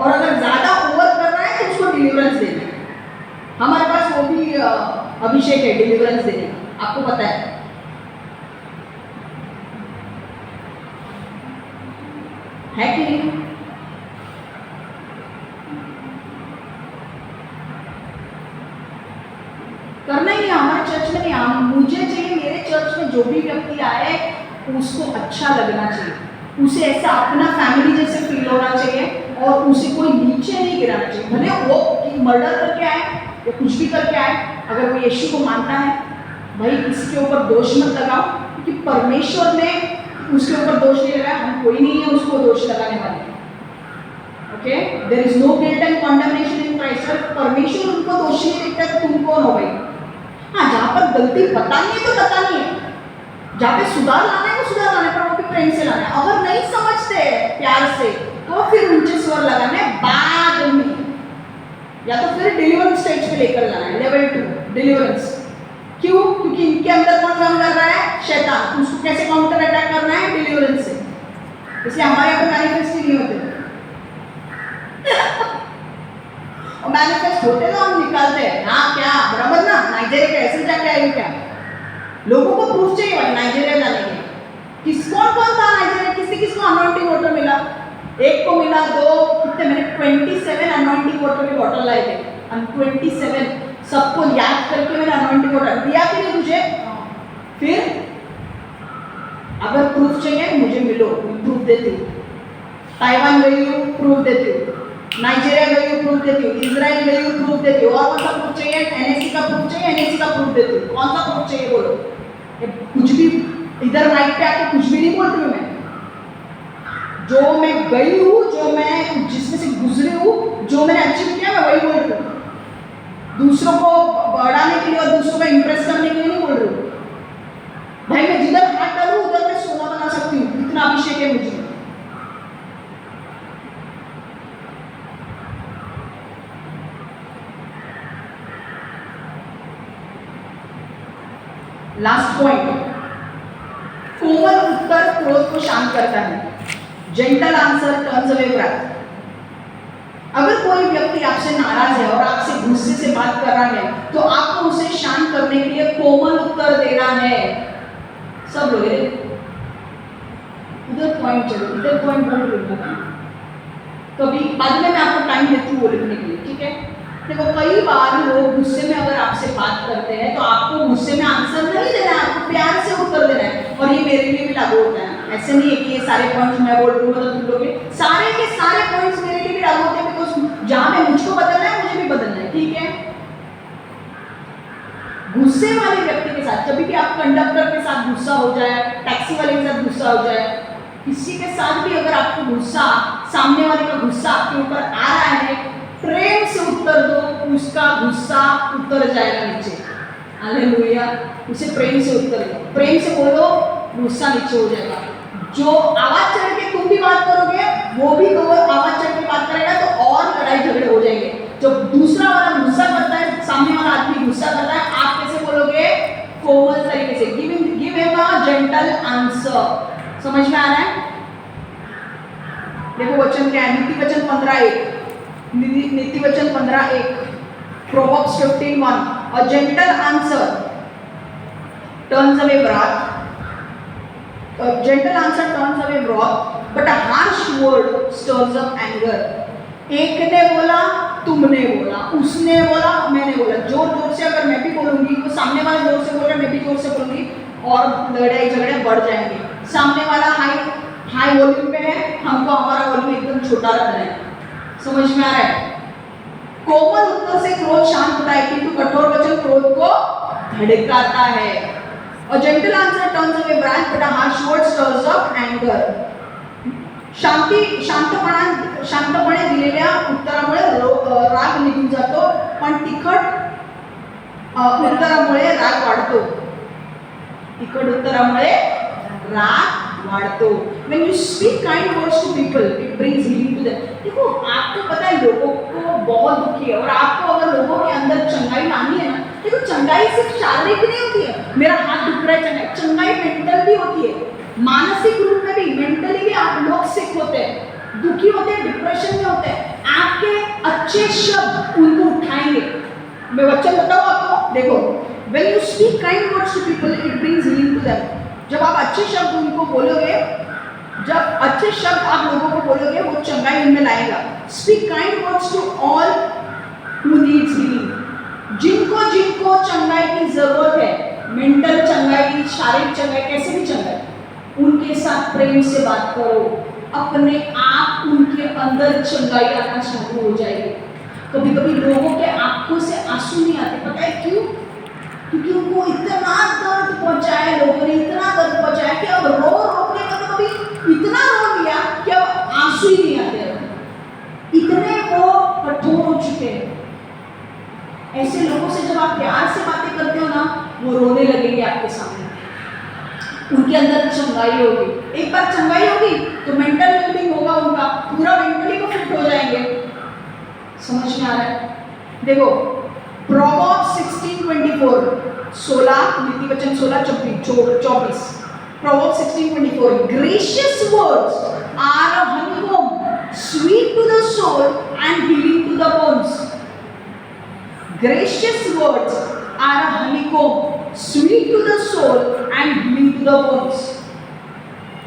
और अगर ज्यादा ओवर कर रहा है तो उसको डिलीवरेंस देना है। हमारे पास वो भी अभिषेक है डिलीवरेंस देने का, आपको पता है। है कि नहीं? करना ही है हमारे चर्च में नहीं। मुझे चाहिए मेरे चर्च में जो भी व्यक्ति आए उसको अच्छा लगना चाहिए, उसे ऐसा अपना फैमिली जैसे फील होना चाहिए, और उसे कोई नीचे नहीं गिराना चाहिए। भले वो मर्डर करके आए या कुछ भी करके आए, अगर वो यीशु को मानता है, भाई इसके ऊपर दोष मत लगाओ, क्योंकि परमेश्वर ने उसके ऊपर दोष नहीं लगाया, हम कोई नहीं है उसको दोष लगाने वाले। Okay, there is no guilt and condemnation in Christ. परमेश्वर उनको दोषी नहीं देखता तो तुम कौन हो भाई? हाँ, जहाँ पर गलती बतानी है तो बतानी है, जहाँ पे सुधार लाना है वो सुधार लाना है, पर वो भी प्रेम से लाना है। अगर नहीं समझते प्यार से तो फिर ऊंचे स्वर लगाने बाद में, या तो फिर डिलीवरेंस स्टेज पे लेकर जाना है, लेवल 2 डिलीवरेंस। क्यों? क्योंकि इनके अंदर कौन काम कर रहा है? शैतान। उसको कैसे काउंटर अटैक करना है? डिलीवरेंस से। इसलिए हमारे यहाँ पे मैनिफेस्ट नहीं होते और मैनिफेस्ट होते तो हम निकालते हैं। हाँ क्या बराबर ना, नाइजीरिया के ऐसे जाके आएंगे क्या? लोगों को प्रूफ चाहिए भाई नाइजीरिया जाने के। कौन कौन था नाइजीरिया? किसको अनॉइंटिंग वाटर मिला? एक को मिला, दो, कितने? मैंने 27 अनॉइंटिंग वाटर की बॉटल लाए थे, 27 सबको याद करके मैंने अनॉइंटिंग वाटर दिया कि नहीं तुझे? फिर अगर प्रूफ चाहिए मुझे मिलो, प्रूफ देती हूँ। ताइवान गई हूँ, प्रूफ देती हूँ। नाइजीरिया गई हूँ, प्रूफ देती हूँ। इजराइल गई हूँ, प्रूफ देती हूँ। और कौन सा प्रूफ चाहिए? एनएससी का प्रूफ चाहिए, एनएससी का प्रूफ देती हूँ। कौन सा प्रूफ चाहिए बोलो? कुछ भी इधर माइक पे आके कुछ भी नहीं बोलती हूँ मैं। जो मैं गई हूँ, जो मैं जिसमें से गुजरी हूँ, जो मैंने अचीव किया, मैं वही बोल रही हूँ। दूसरों को बढ़ाने के लिए और दूसरों को इंप्रेस करने के लिए नहीं बोल रही हूँ। भाई मैं जिधर हाथ डालूं उधर मैं सोना बना सकती हूँ, इतना अभिषेक है मुझे। लास्ट पॉइंट, कोमल उत्तर क्रोध को शांत करता है। Gentle answer turns away wrath. अगर कोई व्यक्ति आपसे नाराज है और आपसे गुस्से से बात कर रहा है, तो आपको उसे शांत करने के लिए कोमल उत्तर देना है। सब लोग इधर पॉइंट चलो, इधर पॉइंट बोल रही हूँ कभी बाद में मैं आपको टाइम देती हूँ वो लिखने के लिए, ठीक है? देखो कई बार लोग गुस्से में अगर आपसे बात करते हैं तो आपको गुस्से में आंसर नहीं देना है, आपको प्यार से उत्तर देना है। और ये मेरे लिए भी लागू होता है। ऐसे नहीं है कि ये सारे पॉइंट्स मैं बोल रही हूँ तो तुम लोग सारे के सारे पॉइंट्स मेरे लिए भी लागू होते हैं, बिकॉज जहां पे मुझको बदलना है मुझे भी बदलना है, ठीक है। गुस्से वाले व्यक्ति के साथ, जब भी आप कंडक्टर के साथ गुस्सा हो जाए, टैक्सी वाले के साथ गुस्सा हो जाए, किसी के साथ भी अगर आपको गुस्सा, सामने वाले का गुस्सा आपके ऊपर आ रहा है, प्रेम से उत्तर दो, उसका गुस्सा उतर जाएगा नीचे। हालेलुया। उसे प्रेम से उत्तर दो, प्रेम से बोलो, गुस्सा नीचे हो जाएगा। जो आवाज चढ़ के तुम भी बात करोगे, वो भी तो आवाज चढ़ के बात करेगा, तो और लड़ाई झगड़े हो जाएंगे। जब दूसरा वाला गुस्सा करता है, सामने वाला आदमी गुस्सा करता है, आप कैसे बोलोगे? कोमल तरीके से, give him a gentle answer. समझ में आ रहा है? देखो वचन क्या है, नीति वचन 15:1, नीति वचन 15:1, Proverbs 15:1, a gentle answer turns away wrath, a gentle answer turns away wrath, but a harsh word stirs up anger. एक ने बोला, तुमने बोला, उसने बोला, मैंने बोला, जोर जोर से अगर मैं भी बोलूंगी, तो सामने वाला जोर से बोल रहा है, मैं भी जोर से बोलूंगी, और लड़ाई झगड़े बढ़ जाएंगे। सामने वाला हाई वॉल्यूम पे है, हमको हमारा वॉल्यूम एकदम छोटा रखना है। समझ में आ रहा है? कोमल उत्तर से क्रोध शांत होता है, किंतु कठोर वचन क्रोध को भड़काता है। और gentle answer turns away wrath, but a harsh word stirs up anger. शांतपणे दिलेल्या उत्तरामुळे राग निघून जातो, पण तिखट उत्तरामुळे राग वाढतो। तिखट उत्तरामुळे राग वाढतो। When you speak kind words to people, it brings healing to them. देखो, आपको पता है लोगों को बहुत दुखी है, और आपको अगर लोगों के अंदर चंगाई लानी है ना, देखो चंगाई सिर्फ शारीरिक नहीं होती है, मेरा हाथ दुख रहा है, चंगाई मेंटल भी होती है, मानसिक रूप में भी, मेंटली भी आप लोग सिक होते हैं, दुखी होते हैं, डिप्रेशन में होते हैं। आपके अच्छे शब्द उनको उठाएंगे। मैं वचन बताऊं आपको, देखो, when you speak kind words to people, it brings healing to them. जब आप अच्छे शब्द उनको बोलोगे, जब अच्छे शब्द आप लोगों को बोलोगे, वो चंगाई उनमें लाएगा। Speak kind words to all who needs healing. जिनको जिनको चंगाई की जरूरत है, मेंटल चंगाई, शारीरिक चंगाई, कैसे भी चंगाई, उनके साथ प्रेम से बात करो, अपने आप उनके अंदर चंगाई आना शुरू हो जाएगी। कभी कभी लोगों के आंखों से आंसू नहीं आते, पता है क्यों? क्योंकि उनको इतना दर्द पहुंचाया, लोगों ने इतना दर्द पहुंचाया कि अब रो के कभी इतना रो लिया कि अब आंसू ही नहीं आते, इतने वो कठोर हो चुके हैं। ऐसे लोगों से जब आप प्यार से बातें करते हो ना, वो रोने लगेंगे आपके सामने, उनके अंदर चंगाई होगी। एक बार चंगाई होगी तो मेंटल वेलबींग होगा उनका, पूरा मेंटली को फिट हो जाएंगे। समझ में आ रहा है? देखो Proverbs 16:24, 16, नीति वचन 16:24, Proverbs 16:24, gracious words are a honeycomb, sweet to the soul and healing to the bones. Gracious words are a honeycomb, sweet to the soul and healing to the bones.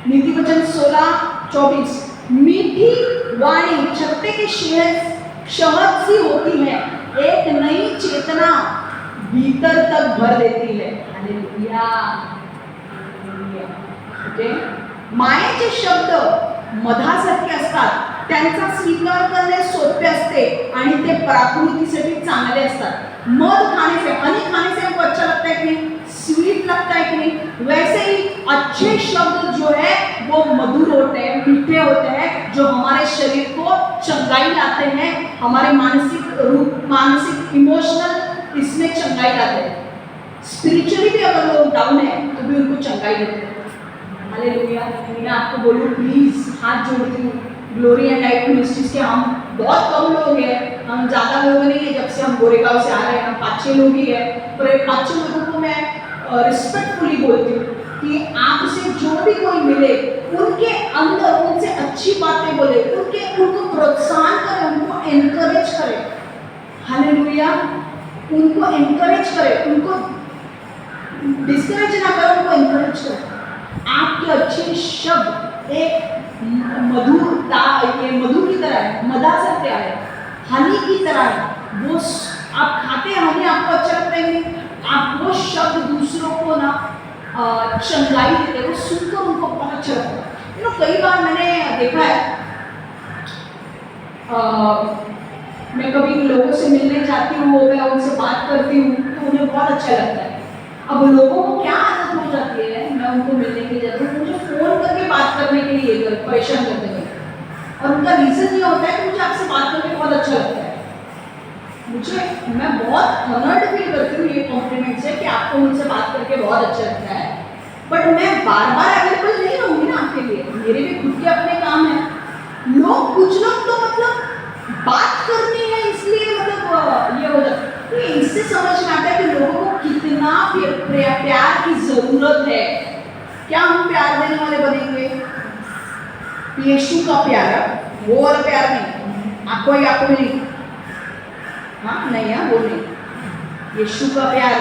नीति वचन 16:24, मीठी वाणी छत्ते के शहद सी होती है, एक नई चेतना भीतर तक भर देती है। हालेलुया। ओके, मायेचे शब्द मधासारखे असतात, त्यांचा स्वीकार करणे सोपे असते आणि ते प्रकृतीसाठी चांगले असतात। मध खाने से, हनी खाने से हमको अच्छा लगता है कि नहीं, स्वीट लगता है कि नहीं, वैसे ही अच्छे शब्द जो है वो मधुर होते हैं, मीठे होते हैं, जो हमारे शरीर को चंगाई लाते हैं, हमारे मानसिक रूप, मानसिक इमोशनल इसमें चंगाई लाते हैं। स्पिरिचुअली भी अगर लोग डाउन है तो भी उनको चंगाई देते हैं। हालेलुया। मैं आपको बोलूँ, प्लीज हाथ जोड़ती हूँ, ग्लोरी एंड लाइट मिनिस्ट्रीज के हम बहुत कम लोग हैं, हम ज़्यादा लोग नहीं है। जब से हम गोरेगांव से आ रहे हैं, हम 5-6 लोग ही है, पर 5-6 लोगों को मैं रिस्पेक्टफुली बोलती हूँ कि आपसे जो भी कोई मिले, उनके अंदर उनसे अच्छी बातें बोले, उनको प्रोत्साहन करें, उनको एनकरेज करें। हालेलुया। उनको एनकरेज करें, उनको डिस्करेज ना करें, उनको एनकरेज करें। आपके अच्छे शब्द एक मधु की तरह है, मदा से क्या है, हनी की तरह है। वो आप खाते हैं हनी, आपको अच्छा लगता है कि आप वो शब्द दूसरों को ना चंगाई देते हैं, वो सुनकर उनको बहुत अच्छा लगता है। कई बार मैंने देखा है, मैं कभी लोगों से मिलने जाती हूँ, मैं उनसे बात करती हूँ तो उन्हें बहुत अच्छा लगता है। अब लोगों को क्या आदत हो जाती है, मैं उनको मिलने के लिए जाती हूँ, मुझे फ़ोन करके बात करने के लिए परेशान करते हैं, और उनका रीज़न ये होता है कि मुझे आपसे बात करके बहुत अच्छा लगता है। मैं बहुत ऑनर्ड फील करती हूँ ये कॉम्प्लीमेंट से कि आपको मुझसे बात करके बहुत अच्छा लगता है, बट मैं बार बार अवेलेबल नहीं रहूँगी ना आपके लिए, मेरे भी खुद के अपने काम हैं। कुछ लोग तो मतलब बात करनी है इसलिए मतलब ये हो जाता है। इससे समझ में आता है कि लोगों को कितना प्यार की जरूरत है। क्या हम प्यार देने वाले बनेंगे? यीशु का प्यार, वो वाला प्यार नहीं, आपको नहीं, हाँ नहीं है, वो नहीं, यीशु का प्यार।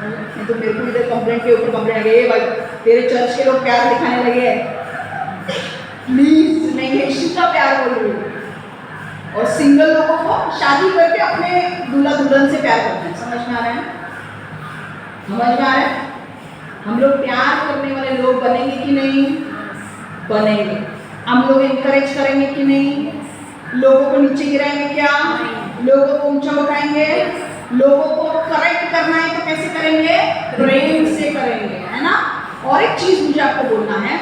नहीं तो मेरे को इधर कंप्लेंट के ऊपर कंप्लेंट आ गई, भाई तेरे चर्च के लोग प्यार दिखाने लगे हैं। प्लीज नहीं, यीशु का प्यार बोल रही हूँ। और सिंगल लोगों को शादी करके अपने दूल्हा दुल्हन से प्यार करते हैं। समझ में आ रहा है? समझ में आ रहा है? हम लोग प्यार करने वाले लोग बनेंगे कि नहीं? बनेंगे। हम लोग इनकरेज करेंगे कि नहीं? लोगों को नीचे गिराएंगे क्या? लोगों को ऊंचा उठाएंगे? लोगों को करेक्ट करना है तो कैसे करेंगे? प्रेम से करेंगे, है ना? और एक चीज मुझे आपको बोलना है,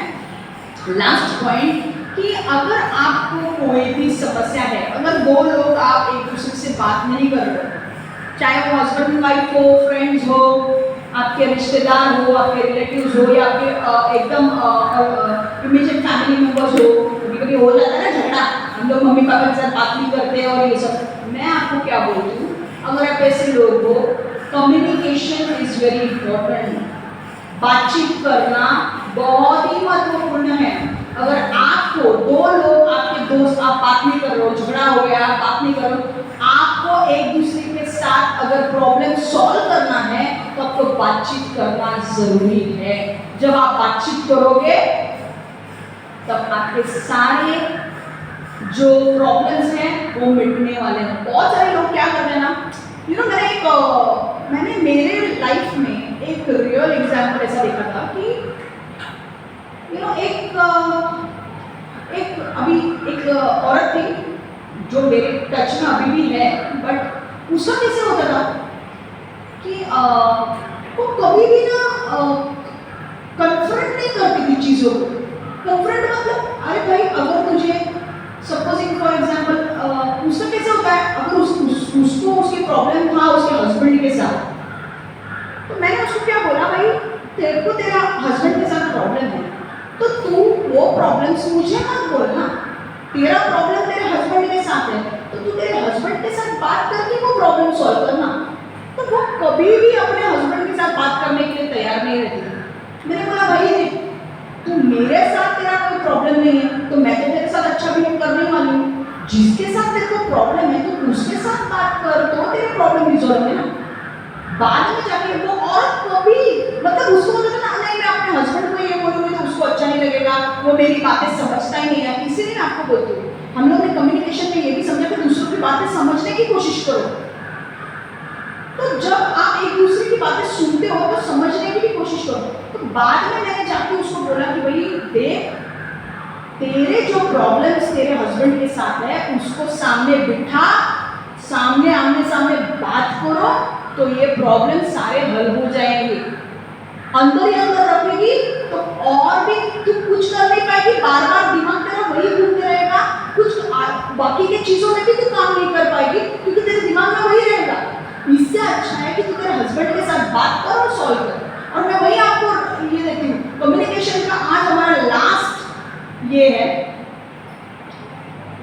लास्ट पॉइंट, कि अगर आपको कोई भी समस्या है, अगर दो लोग आप एक दूसरे से बात नहीं कर रहे, चाहे वो हस्बैंड वाइफ हो, फ्रेंड्स हो, आपके रिश्तेदार हो, आपके रिलेटिव्स हो, या आपके एकदम इमीडिएट फैमिली मेंबर्स हो, कभी कभी हो जाता है ना झगड़ा, हम लोग मम्मी पापा के साथ बात नहीं करते और ये सब। मैं आपको क्या बोलती हूँ, अगर आप ऐसे लोग हो, कम्युनिकेशन इज वेरी इंपॉर्टेंट। बातचीत करना बहुत ही महत्वपूर्ण है। अगर आपको दो लोग, आपके दोस्त, आप बात नहीं कर रहे हो, झगड़ा हो गया, आप बात नहीं कर रहे हो, आपको एक दूसरे के साथ अगर प्रॉब्लम सॉल्व करना है तो आपको बातचीत करना जरूरी है। जब आप बातचीत करोगे तब आपके सारे जो प्रॉब्लम्स हैं वो मिटने वाले हैं। बहुत सारे लोग क्या करते हैं ना, मैंने मेरे लाइफ में एक रियल एग्जाम्पल ऐसा देखा था कि एक औरत थी जो मेरे टच में अभी भी है, बट उसका कैसे होता था कि वो कभी भी ना कन्फ्रंट नहीं करती थी चीज़ों को। कन्फ्रंट मतलब, अरे भाई अगर तुझे सपोजिंग फॉर एग्जाम्पल, उसका कैसे होता है, अगर उसको उसकी प्रॉब्लम था उसके हस्बैंड के साथ, तो मैंने उसको क्या बोला, भाई तेरे को तेरा हस्बैंड के साथ प्रॉब्लम है तो तू वो प्रॉब्लम्स मुझे मत बोलना। तेरा प्रॉब्लम तेरे हस्बैंड के साथ है तो तू तेरे हस्बैंड के साथ बात करके वो प्रॉब्लम सॉल्व करना। तो वो कभी भी अपने हस्बैंड के साथ बात करने के लिए तैयार नहीं रहती। मैंने बोला भाई तू मेरे साथ तेरा कोई प्रॉब्लम नहीं है तो मैं तो तेरे साथ अच्छा बिहेव करने वाली हूँ। जिसके साथ तेरे को प्रॉब्लम है तो उसके साथ बात कर तो तेरे प्रॉब्लम रिजॉल्व है ना। बाद में जाके वो औरत कभी मतलब उसको बोलता था नहीं मैं अपने हस्बैंड को ये बोलूँगी तो उसको अच्छा नहीं लगेगा, वो मेरी बातें समझता ही नहीं है। इसीलिए मैं आपको बोलती हूँ, हम लोग ने कम्युनिकेशन में ये भी समझा कि दूसरों की बातें समझने की कोशिश करो। तो जब आप एक दूसरे की बातें सुनते हो तो समझने की भी कोशिश करो। तो बाद में मैंने जाके उसको बोला कि भाई देख, तेरे जो प्रॉब्लम्स तेरे हस्बैंड के साथ है उसको सामने बिठा, सामने आमने सामने बात करो तो ये प्रॉब्लम सारे हल हो जाएंगे। अंदर ही अंदर रखेगी तो और भी तू कुछ कर नहीं पाएगी, बार बार दिमाग तेरा वही घूमते रहेगा, कुछ बाकी की चीजों में भी तू काम नहीं कर पाएगी क्योंकि तेरे दिमाग में वही रहेगा। इससे अच्छा है कि तू तेरे हस्बैंड के साथ बात कर और सॉल्व कर। और मैं वही आपको ये देती हूँ, कम्युनिकेशन का आज हमारा लास्ट ये है।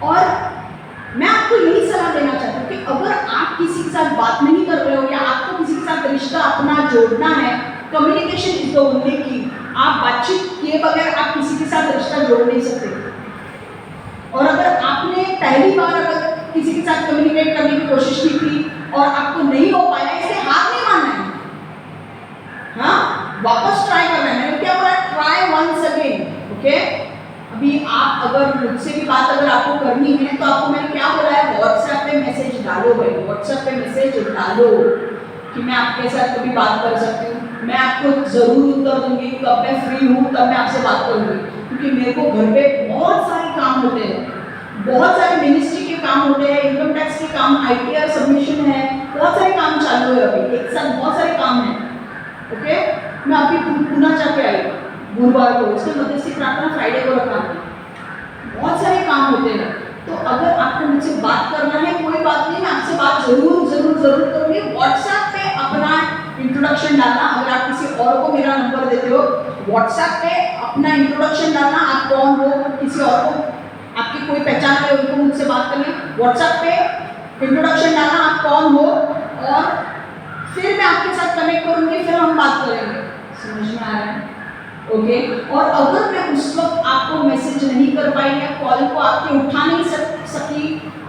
और मैं आपको यही सलाह देना चाहती हूँ कि अगर आप किसी के साथ बात नहीं कर रहे हो या आपको किसी के साथ रिश्ता अपना जोड़ना है, कम्युनिकेशन इज द ओनली की। आप बातचीत किए बगैर आप किसी के साथ रिश्ता जोड़ नहीं सकते। और अगर आपने पहली बार अगर किसी के साथ कम्युनिकेट करने की कोशिश की थी और आपको नहीं हो पाया, इससे हार नहीं मानना है, हाँ वापस ट्राई करना है। मैंने क्या बोला, ट्राई वंस अगेन, ओके। अभी आप अगर मुझसे भी बात अगर आपको करनी है तो आपको मैंने क्या बोला है, व्हाट्सएप पे मैसेज डालो भाई, व्हाट्सएप पे मैसेज डालो कि मैं आपके साथ कभी बात कर सकती हूँ। मैं आपको ज़रूर उत्तर दूंगी, कब मैं फ्री हूँ तब मैं आपसे बात करूंगी, क्योंकि मेरे को घर पे बहुत सारे काम होते हैं, बहुत सारे मिनिस्ट्री के काम होते हैं, इनकम टैक्स के काम, ITR सबमिशन है, बहुत सारे काम चालू है अभी एक साथ, बहुत सारे काम हैं। ओके, मैं अभी पुणे जाके आई गुरुवार को, उसके मध्यस्थी प्रार्थना फ्राइडे को रखा है, बहुत सारे काम होते हैं। तो अगर आपको मुझसे बात करना है कोई बात नहीं, मैं आपसे बात जरूर जरूर जरूर करूँगी। व्हाट्सएप पे अपना इंट्रोडक्शन डालना, अगर आप किसी और को मेरा नंबर देते हो, व्हाट्सएप पे अपना इंट्रोडक्शन डालना, आप कौन हो, किसी और को आपकी कोई पहचान है उनको मुझसे बात करनी, व्हाट्सएप पे इंट्रोडक्शन डालना आप कौन हो, और फिर मैं आपके साथ कनेक्ट करूँगी, फिर हम बात करेंगे। समझ में आ रहा है? ओके, और अगर मैं उस वक्त आपको मैसेज नहीं कर पाई या कॉल को आपके उठा नहीं सकी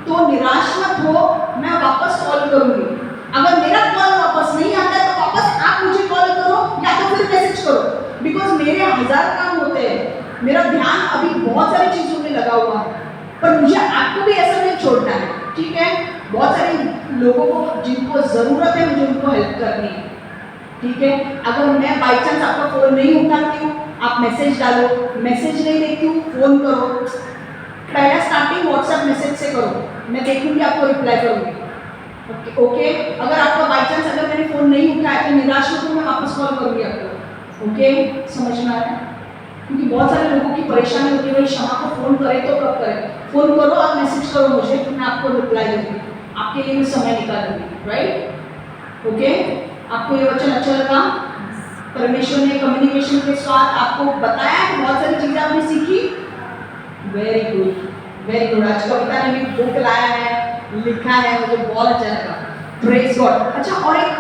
तो निराश मत हो, मैं वापस कॉल करूँगी। अगर मेरा कॉल वापस नहीं आता है तो वापस आप मुझे कॉल करो या तो फिर मैसेज करो, बिकॉज मेरे 1000 काम होते हैं, मेरा ध्यान अभी बहुत सारी चीज़ों में लगा हुआ है, पर मुझे आपको भी ऐसा नहीं छोड़ना है, ठीक है? बहुत सारे लोगों को जिनको ज़रूरत है मुझे उनको हेल्प करनी है, ठीक है? अगर मैं बाई चांस आपका फ़ोन नहीं उठाती हूँ, आप मैसेज डालो, मैसेज नहीं देखती हूँ, फ़ोन करो, पहला स्टार्टिंग व्हाट्सएप मैसेज से करो, मैं देखूँगी आपको रिप्लाई करूँगी। ओके, अगर आपका बाई चांस अगर मैंने फ़ोन नहीं उठाया तो निराश हो तो मैं वापस कॉल करूँगी आपको। ओके, समझ में आ रहा है? क्योंकि बहुत सारे लोगों की परेशानी होती है, भाई क्षमा को फ़ोन करें तो कब करें, फ़ोन करो, आप मैसेज करो मुझे, मैं आपको रिप्लाई दूँगी, आपके लिए मैं समय निकालूंगी, राइट? ओके, आपको ये वचन अच्छा लगा? परमेश्वर ने कम्युनिकेशन के साथ आपको बताया कि बहुत सारी चीज़ें आपने सीखी। Very good, very good. आज कविता ने भी बुक लाया है, लिखा है, मुझे बहुत अच्छा लगा। Praise God. अच्छा, और एक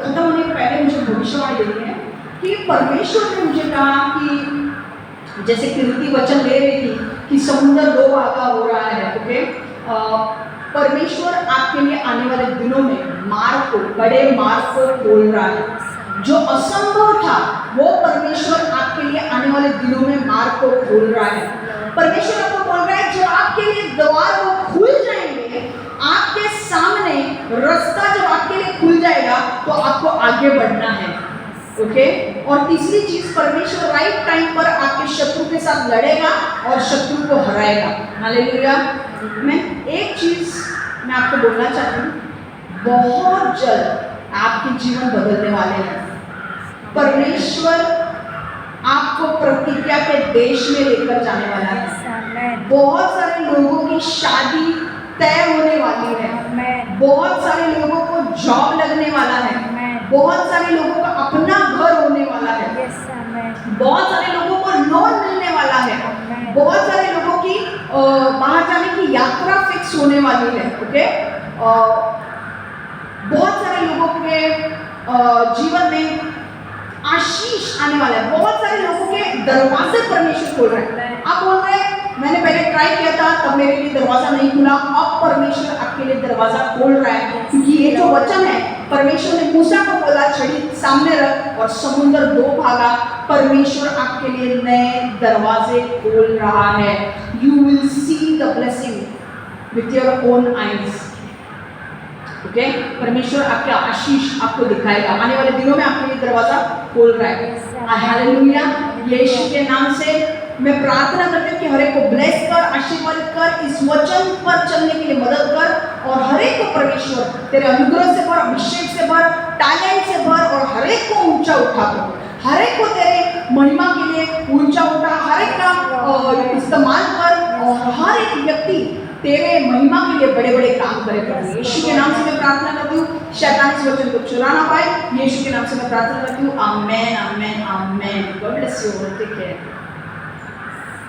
खत्म होने के पहले मुझे भविष्यवाणी देनी है कि परमेश्वर ने मुझे कहा कि जैसे कीर्ति वचन ले रही थी कि समुद्र 2 भागा हो रहा है। ओके, परमेश्वर आपके लिए आने वाले दिनों में मार्ग को, बड़े मार्ग को खोल रहा है। जो असंभव था वो परमेश्वर आपके लिए आने वाले दिनों में मार्ग को खोल रहा है। परमेश्वर आपको बोल रहा है, जब आपके लिए द्वार वो खुल जाएंगे, आपके सामने रास्ता जब आपके लिए खुल जाएगा तो आपको आगे बढ़ना है। ओके, और तीसरी चीज, परमेश्वर राइट टाइम पर आपके शत्रु के साथ लड़ेगा और शत्रु को हराएगा। हालेलुया। मैं एक चीज मैं आपको बोलना चाहती हूँ, बहुत जल्द आपके जीवन बदलने वाले हैं। परमेश्वर आपको प्रतिज्ञा के देश में लेकर जाने वाला है। बहुत सारे लोगों की शादी तय होने वाली है, बहुत सारे लोगों को जॉब लगने वाला है, बहुत सारे लोगों का अपना घर होने वाला है, बहुत सारे लोगों को लोन मिलने वाला है, बहुत सारे लोगों की बाहर जाने की यात्रा फिक्स होने वाली है। ओके, बहुत सारे लोगों के जीवन में आशीष आने वाला है, बहुत सारे लोगों के दरवाजे परमेश्वर खोल रहे हैं। आप बोल रहे हैं मैंने पहले ट्राई किया था तब मेरे लिए दरवाजा नहीं खुला, अब परमेश्वर आपके लिए दरवाजा खोल रहा है, क्योंकि ये जो वचन है, परमेश्वर ने मूसा को बोला छड़ी सामने रख और समुद्र 2 भागा। परमेश्वर आपके लिए नए दरवाजे खोल रहा है। You will see the blessing with your own eyes. Okay, परमेश्वर आपका आशीष आपको दिखाएगा, आने वाले दिनों में आपके लिए दरवाजा खोल रहा है। हालेलुया। यीशु के नाम से मैं प्रार्थना करती हूँ कि हर एक को ब्लेस कर, आशीर्वादित कर, इस वचन पर चलने के लिए मदद कर, और हर एक को परमेश्वर तेरे अनुग्रह से भर, अभिषेक से भर, टैलेंट से भर, और हर एक को ऊंचा उठा कर, हर एक को तेरे महिमा के लिए ऊंचा उठा, हर एक का इस्तेमाल कर, और हर एक व्यक्ति तेरे महिमा के लिए बड़े बड़े काम करे। यीशु के नाम से मैं प्रार्थना करती हूँ, शैतान इस वचन को चुरा ना पाए। यीशु के नाम से मैं प्रार्थना करती हूँ। Amen, amen, amen. God bless you. Take care.